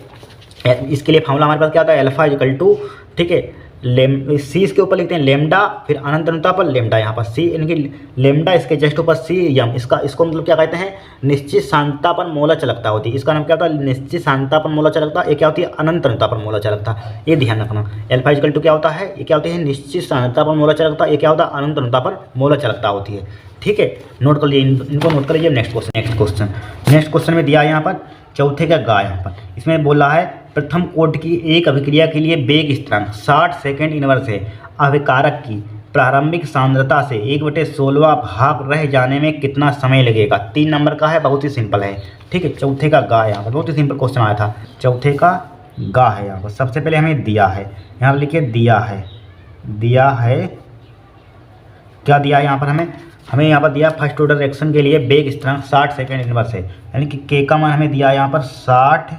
इसके लिए फॉर्मूला हमारे पास क्या होता है, अल्फा इक्वल टू, ठीक है, सी इसके ऊपर लिखते हैं लेमडा, फिर अनंत अनुता पर लेमडा, यहाँ पर सी इनकी लेमडा, इसके जस्ट ऊपर सी यम, इसको मतलब क्या कहते हैं, निश्चित सांद्रता पर मोलर चालकता होती है। इसका नाम क्या होता है, निश्चित सांद्रता पर मोलर चालकता। ये क्या होती है, अनंत अनुता पर मोलर चालकता। ये ध्यान रखना, अल्फा इक्वल टू क्या होता है, ये क्या होती है, निश्चित सांद्रता पर मोलर चालकता। ये क्या होता है, अनंत अनुता पर मोलर चालकता होती है। ठीक है, नोट कर लीजिए, इनको नोट कर लीजिए। नेक्स्ट क्वेश्चन में दिया यहाँ पर चौथे का गा, यहाँ पर इसमें बोला है प्रथम कोट की एक अभिक्रिया के लिए वेग स्थिरांक 60 सेकेंड इनवर्स है, अभिकारक की प्रारंभिक सांद्रता से 1/16 भाग रह जाने में कितना समय लगेगा। 3 नंबर का है, बहुत ही सिंपल है। ठीक है, चौथे का गा, यहाँ पर बहुत ही सिंपल क्वेश्चन आया था, चौथे का गा है यहाँ पर। सबसे पहले हमें दिया है, यहाँ पर लिखिए दिया है क्या दिया है यहाँ पर, हमें यहाँ पर दिया फर्स्ट ऑर्डर रिएक्शन के लिए वेग स्थिरांक 60 सेकेंड इनवर्स है, यानी कि के का मान हमें दिया है यहाँ पर 60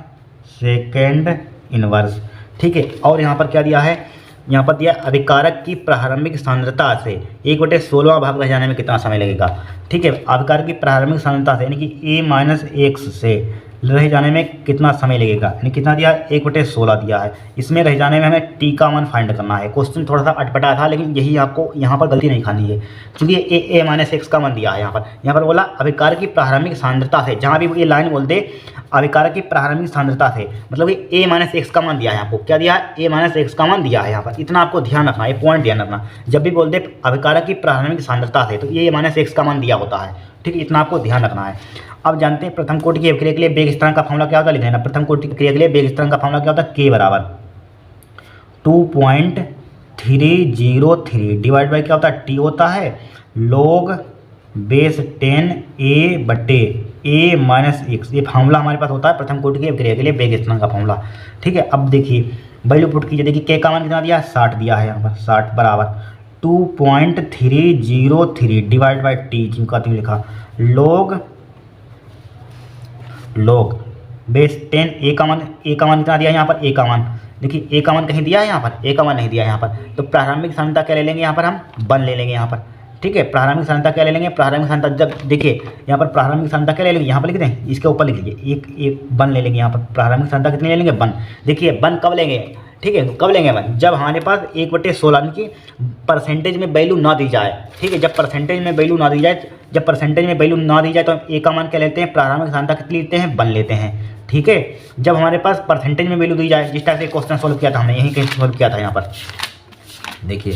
सेकेंड इनवर्स। ठीक है, और यहाँ पर क्या दिया है, यहाँ पर दिया अभिकारक की प्रारंभिक सांद्रता से 1/16 भाग रह जाने में कितना समय लगेगा। ठीक है, अभिकारक की प्रारंभिक सांद्रता से यानी कि a-x से रह जाने में कितना समय लगेगा, यानी कितना दिया है, 1/16 दिया है। इसमें रह जाने में हमें टी का मान फाइंड करना है। क्वेश्चन थोड़ा सा अटपटा था, लेकिन यही आपको यहाँ पर गलती नहीं खानी है, क्योंकि a-x का मान दिया है। यहाँ पर बोला अभिकारक की प्रारंभिक सांद्रता से, जहाँ भी ये लाइन बोल दे अभिकारक की प्रारंभिक सांद्रता से, मतलब कि a-x का मान दिया है आपको। क्या दिया है, a-x का मान दिया है यहाँ पर। इतना आपको ध्यान रखना, ये पॉइंट ध्यान रखना, जब भी बोल दे अभिकारक की प्रारंभिक सांद्रता से, तो a-x का मान दिया होता है। ठीक है, इतना आपको ध्यान रखना है। अब जानते हैं प्रथम कोटि की अभिक्रिया के लिए वेग स्थिरांक का फॉर्मूला क्या होता है, लिख लेना। प्रथम कोटि की क्रिया के लिए वेग स्थिरांक का फॉर्मूला क्या होता है, k बराबर 2.303 डिवाइड बाई क्या होता है, t होता है log बेस 10 a-x। ये फार्मूला हमारे पास होता है प्रथम कोटि की अभिक्रिया के लिए वेग स्थिरांक का फॉर्मूला। ठीक है, अब देखिए वैल्यू पुट कीजिए। देखिए k का मान कितना दिया है, 60 दिया है यहाँ पर, 60 बराबर 2.303 डिवाइड बाई t, जिनका तुम लिखा log बेस 10 a का मान कितना दिया है यहाँ पर, a का मान देखिए, a का मान कहीं दिया है यहाँ पर, a का मान नहीं दिया है यहाँ पर। तो प्रारंभिक सांद्रता क्या ले लेंगे यहाँ पर, हम 1 ले लेंगे यहाँ पर। ठीक है, प्रारंभिक सांद्रता क्या ले लेंगे, प्रारंभिक सांद्रता जब देखिए यहाँ पर प्रारंभिक सांद्रता क्या ले लेंगे, यहाँ पर लिख दें, इसके ऊपर लिख लीजिए एक 1 ले लेंगे यहाँ पर। प्रारंभिक सांद्रता कितनी ले लेंगे, 1। देखिए 1 कब लेंगे, ठीक है, कब लेंगे 1, जब हमारे पास 1/16 यानी कि परसेंटेज में वैल्यू ना दी जाए। ठीक है, जब परसेंटेज में वैल्यू ना दी जाए, तो हम a का मान क्या लेते हैं, प्रारंभिक सांद्रता कितनी लेते हैं, 1 लेते हैं। ठीक है, जब हमारे पास परसेंटेज में वैल्यू दी जाए, जिस टाइप से क्वेश्चन सोल्व किया था हमने, यही कहीं सोल्व किया था यहाँ पर, देखिए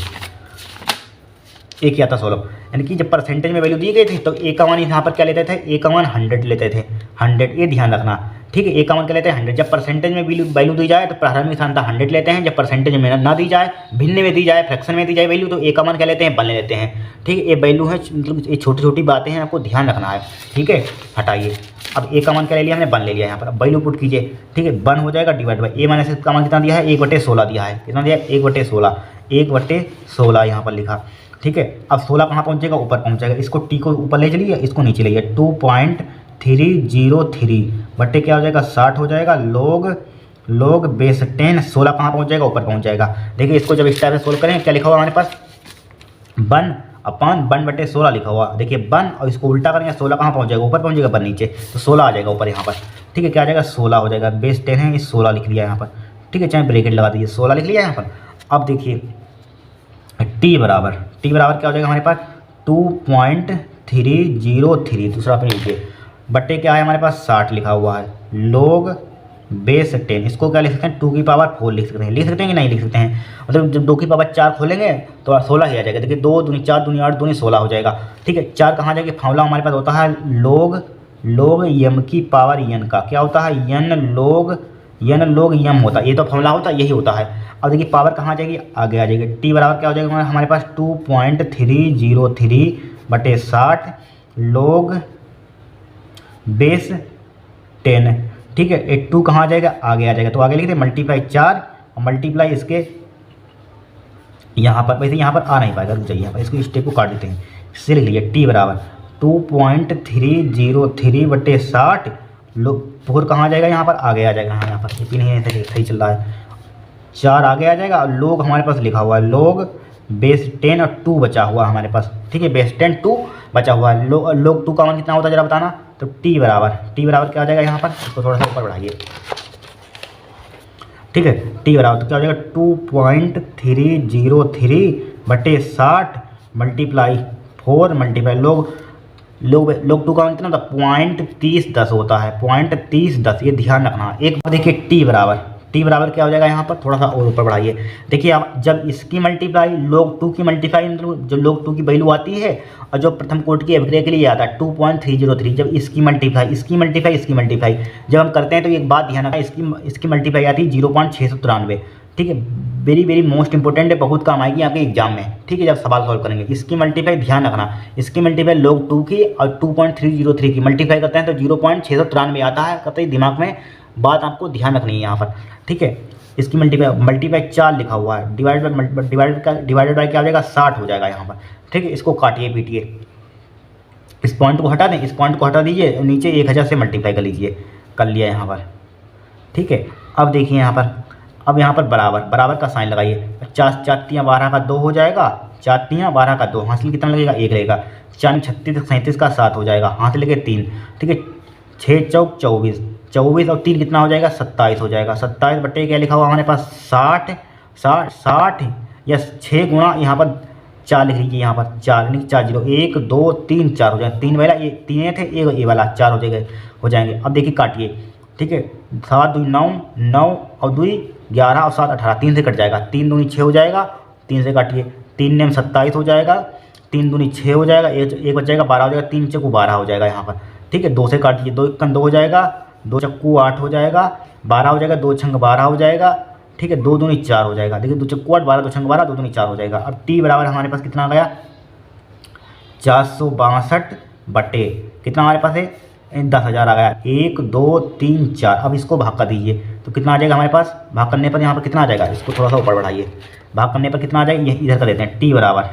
ए किया था सोल्व, यानी कि जब परसेंटेज में वैल्यू दी गई थी तो ए का मान यहाँ पर क्या लेते थे, ए का मान 100 लेते थे, 100। ये ध्यान रखना। ठीक है, ए का मान क्या लेते हैं 100। जब परसेंटेज में वैल्यू दी जाए तो प्रारंभिक स्थान 100 लेते हैं। जब परसेंटेज में ना दी जाए, भिन्न में दी जाए, फ्रैक्शन में दी जाए वैल्यू, तो ए का मान क्या लेते हैं 1 ले लेते हैं। ठीक है, ये वैल्यू है, मतलब ये छोटी छोटी बातें हैं, आपको ध्यान रखना है। ठीक है, हटाइए। अब ए का मान क्या ले लिया हमने 1 ले लिया यहाँ पर। अब वैल्यू पुट कीजिए। ठीक है, 1 हो जाएगा डिवाइड बाई ए माइनस का मान कितना दिया है 1/16 दिया है। कितना दिया है 1/16, 1/16 यहाँ पर लिखा। ठीक है, अब 16 कहाँ पहुँचेगा ऊपर पहुँचेगा। इसको टी को ऊपर ले चलिए, इसको नीचे ले 2.303 बट्टे क्या हो जाएगा 60 हो जाएगा। log बेस 10, 16 कहाँ पहुँच जाएगा ऊपर पहुँच जाएगा। देखिए इसको जब इस टाइप से सोल्व करें क्या लिखा हुआ हमारे पास 1/16 लिखा हुआ। देखिए 1 और इसको उल्टा करेंगे 16 कहाँ पहुँच जाएगा ऊपर पहुँच जाएगा 1 नीचे, तो 16 आ जाएगा ऊपर यहाँ पर। ठीक है, क्या आ जाएगा 16 हो जाएगा। बेस 10 है, इस 16 लिख लिया यहाँ पर। ठीक है, चाहे ब्रैकेट लगा दीजिए, 16 लिख लिया यहाँ पर। अब देखिए टी बराबर क्या हो जाएगा हमारे पास 2.303, दूसरा पे लीजिए, बट्टे क्या है हमारे पास 60 लिखा हुआ है। log बेस 10, इसको क्या लिख सकते हैं 2 की पावर 4 लिख सकते हैं कि नहीं लिख सकते हैं। मतलब जब 2 की पावर 4 खोलेंगे तो 16 ही आ जाएगा। देखिए 2 दूनी 4 दूनी 8 दूनी 16 हो जाएगा। ठीक है, 4 कहाँ जाएगा, फॉर्मूला हमारे पास होता है log m की पावर n का क्या होता है n log m होता है। ये तो फॉर्मूला होता है, यही होता है। अब देखिए पावर कहाँ जाएगी, आगे आ जाएगी। टी बराबर क्या हो जाएगा हमारे पास 2.303/60 log बेस 10। ठीक है, एक 2 कहाँ आ जाएगा, आगे आ जाएगा, तो आगे लिखते हैं मल्टीप्लाई 4 और मल्टीप्लाई इसके यहाँ पर। वैसे यहाँ पर आ नहीं पाएगा, रुक जाइए, यहाँ पर इसको स्टेप को काट देते हैं। इससे लिख लीजिए टी बराबर 2.303/60 लोग 4 कहाँ आ जाएगा, यहाँ पर आगे आ जाएगा। हाँ, यहाँ पर ये नहीं है, सही चल रहा है। 4 आगे आ जाएगा और लोग हमारे पास लिखा हुआ है log बेस 10 और 2 बचा हुआ हमारे पास। ठीक है, बेस 10 2 बचा हुआ है। log 2 का मान कितना होता है जरा बताना। तो टी बराबर क्या आ जाएगा यहाँ पर, इसको थोड़ा सा ऊपर बढ़ाइए। ठीक है, टी बराबर तो क्या हो जाएगा 2.303/60 मल्टीप्लाई 4 मल्टीप्लाई log 2 का कितना होता है 0.3010 होता है, 0.3010, ये ध्यान रखना। एक बार देखिए टी बराबर क्या हो जाएगा यहाँ पर, थोड़ा सा और ऊपर बढ़ाइए। देखिए आप जब इसकी मल्टीप्लाई log 2 की मल्टीप्लाई, मतलब जो log 2 की वैल्यू आती है और जो प्रथम कोट की एवरेज के लिए आता है 2.303, जब इसकी मल्टीप्लाई जब हम करते हैं तो एक बात ध्यान रखना, इसकी मल्टीप्लाई आती है 0.693। ठीक है, वेरी मोस्ट इंपॉर्टेंट है, बहुत काम आएगी आपके एग्जाम में। ठीक है, जब सवाल सॉल्व करेंगे इसकी मल्टीप्लाई ध्यान रखना। इसकी मल्टीप्लाई log 2 की और 2.303 की मल्टीप्लाई करते हैं तो 0.693 आता है। कतई दिमाग में बात आपको ध्यान रखनी है यहाँ पर। ठीक है, इसकी मल्टीप्लाई 4 लिखा हुआ है, डिवाइडेड बाय क्या हो जाएगा 60 हो जाएगा यहाँ पर। ठीक है, इसको काटिए पीटिए, इस पॉइंट को हटा दें, इस पॉइंट को हटा दीजिए, नीचे 1000 से मल्टीप्लाई कर लीजिए, कर लिया यहाँ पर। ठीक है, अब देखिए यहाँ पर बराबर का साइन लगाइए। 4 3 12 का 2 हो जाएगा, 4 3 12 का 2, हासिल कितना लगेगा 1 लगेगा। 4 36 37 का 7 हो जाएगा, हाथ लेके 3। ठीक है, 6 चौक 24 और 3 कितना हो जाएगा 27 हो जाएगा। 27 बट्टे क्या लिखा हुआ हमारे पास 60 या 6 गुणा यहाँ पर 4 लिख लीजिए। यहाँ पर 4 यानी 4 0 1 2 3 4 हो जाएगा। 3 वाला ये 3 थे, ये वाला 4 हो जाएंगे। अब देखिए काटिए। ठीक है, 7 2 9 और 2 11 और 7 18, 3 से कट जाएगा। 3 दूनी 6 हो जाएगा, 3 से काटिए। 3 नेम 27 हो जाएगा, 3 दूनी 6 हो जाएगा, एक बच जाएगा 12 हो जाएगा, 3 चक्कू 12 हो जाएगा यहाँ पर। ठीक है, 2 से काटिए, 2 1 2 हो जाएगा, 2 चक्कू 8 हो जाएगा, 12 हो जाएगा, 2 छंग 12 हो जाएगा। ठीक है, 2 दूनी 4 हो जाएगा। देखिए 2 चक्कू 8 12 2 छंग 12 2 दूनी 4 हो जाएगा। अब टी बराबर हमारे पास कितना आ गया 462 बटे कितना हमारे पास है 10,000 आ गया। 1 2 3 4। अब इसको भाग कर दीजिए तो कितना आ जाएगा हमारे पास। भाग करने पर यहाँ पर कितना आ जाएगा, इसको थोड़ा सा ऊपर बढ़ाइए। भाग करने पर कितना आ जाएगा, ये इधर कर देते हैं। टी बराबर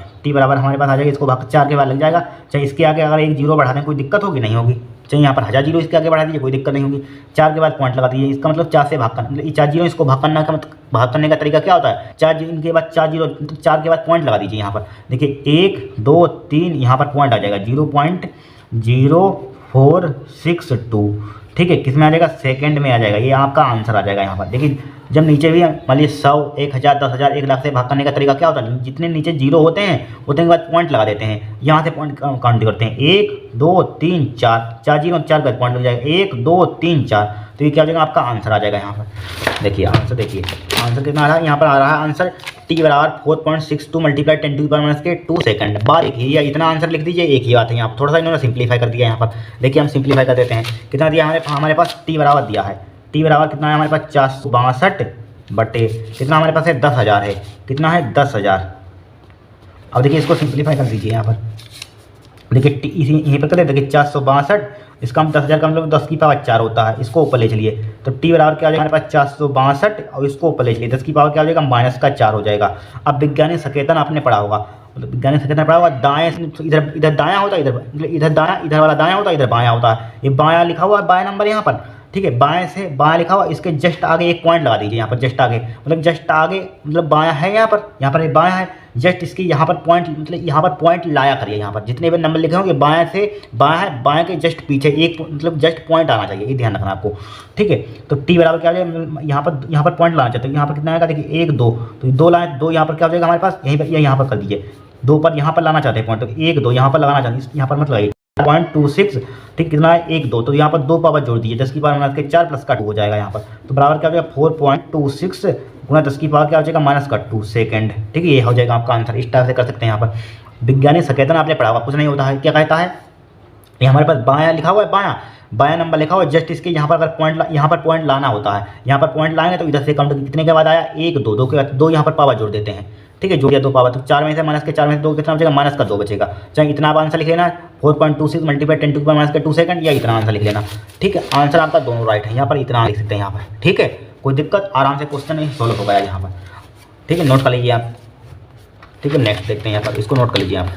हमारे पास आ जाएगा, इसको भाग 4 के बाद लग जाएगा। चाहे इसके आगे अगर 1 जीरो बढ़ा दें कोई दिक्कत होगी, नहीं होगी। चाहे यहाँ पर 1000 जीरो इसके आगे बढ़ा दीजिए, कोई दिक्कत नहीं होगी। 4 के बाद पॉइंट लगा दीजिए, इसका मतलब 4 से भाग करना, मतलब 4 जीरो इसको भाग करना का मतलब भाग करने का तरीका क्या होता है 4 इनके बाद 4 जीरो, 4 के बाद पॉइंट लगा दीजिए। यहाँ पर देखिए 1 2 3 यहाँ पर पॉइंट आ जाएगा 0.0462। ठीक है, किस में आ जाएगा सेकंड में आ जाएगा, ये आपका आंसर आ जाएगा। यहाँ पर देखिए जब नीचे भी मान लीजिए 100 1000 10,000 1 लाख से भाग करने का तरीका क्या होता है, जितने नीचे जीरो होते हैं उतने के बाद पॉइंट लगा देते हैं, यहाँ से पॉइंट काउंट करते हैं 1 2 3 4, 4 जीरो 4 का पॉइंट मिल जाएगा, 1 2 3 4। तो ये क्या हो जाएगा आपका आंसर आ जाएगा यहाँ पर। देखिए आंसर, देखिए आंसर कितना आ रहा है, यहाँ पर आ रहा है आंसर t बराबर 4.62 मल्टीप्लाई 10⁻⁻² सेकंड। बात एक ही है, इतना आंसर लिख दीजिए, एक ही बात है। यहाँ पर थोड़ा सा इन्होंने सिंप्लीफाई कर दिया यहाँ पर। देखिए हम सिंप्लीफाई कर देते हैं, कितना दिया हमारे पास t बराबर दिया है, t बराबर कितना है हमारे पास 462 बटे कितना हमारे पास है 10,000 है, कितना है 10,000। अब देखिए इसको सिंप्लीफाई कर दीजिए यहाँ पर, देखिए इसी यहीं पर करें, देखिए 462, इसका हम 10,000 का मतलब 10 की पावर 4 होता है, इसको ऊपर ले चलिए तो t बराबर क्या हो जाएगा हमारे पास 462 और इसको ऊपर ले चलिए 10 की पावर क्या हो जाएगा -4 हो जाएगा। अब विज्ञानिक संकेतन आपने पढ़ा होगा, मतलब वैज्ञानिक संकेतन पढ़ा होगा, दाएं इधर इधर दायां होता है, इधर दायां, इधर वाला दायां होता है, इधर बायां होता है। ये बायां लिखा हुआ है, बायां नंबर यहाँ पर, ठीक है, बाएं से बायां लिखा हुआ, इसके जस्ट आगे एक पॉइंट लगा दीजिए यहाँ पर, जस्ट आगे मतलब जस्ट आगे मतलब बायां है यहाँ पर ये बायां है, जस्ट इसकी यहाँ पर पॉइंट मतलब यहाँ पर पॉइंट लाया करिए। यहाँ पर जितने भी नंबर लिखे होंगे बाएं से बायां है, बाएं के जस्ट पीछे एक मतलब जस्ट पॉइंट आना चाहिए, ये ध्यान रखना आपको, ठीक है। तो टी बराबर क्या हो जाएगा, यहाँ पर पॉइंट लाना चाहते हैं, यहाँ पर कितना आएगा देखिए 1 2, तो 2 लाए, 2 यहाँ पर क्या हो जाएगा हमारे पास, यहीं पर यहाँ पर कर दीजिए, 2 पर यहाँ पर लाना चाहते हैं पॉइंट, तो 1 2 यहाँ पर लगाना चाहते हैं, यहाँ पर मत लगाइए 0.26, ठीक, कितना है 1 2, तो यहाँ पर 2 पावर जोड़ दीजिए, 10 की पावर -4 प्लस का 2 हो जाएगा यहाँ पर, तो बराबर क्या हो जाएगा 4.26 गुणा 10 की पावर क्या हो जाएगा -2 सेकंड, ठीक है। ये हो जाएगा आपका आंसर। इस टाइप से कर सकते हैं यहाँ पर। वैज्ञानिक संकेतन आपने पढ़ा हुआ, कुछ नहीं होता है, क्या कहता है, ये हमारे पास बायां लिखा हुआ है, बायां नंबर लिखा हुआ है, जस्ट इसके यहाँ पर अगर पॉइंट लाना होता है, यहाँ पर पॉइंट लाएंगे तो इधर से काउंट कितने के बाद आया 1 2, 2 के बाद 2 यहाँ पर पावर जोड़ देते हैं, ठीक है, जोड़ दिया 2 पावर, तो 4 में से -4 में से 2 कितना बचेगा -2 बचेगा। चाहे इतना आप आंसर लिख लेना 4.26 मल्टीप्लाई 10⁻⁻² सेकंड, या इतना आंसर लिख लेना, ठीक है। आंसर आपका दोनों राइट है, यहाँ पर इतना लिख सकते हैं यहाँ पर, ठीक है, कोई दिक्कत, आराम से क्वेश्चन नहीं सोल्व हो गया यहाँ पर, ठीक है। नोट कर लीजिए आप, ठीक है। नेक्स्ट देखते हैं यहाँ पर, इसको नोट कर लीजिए आप।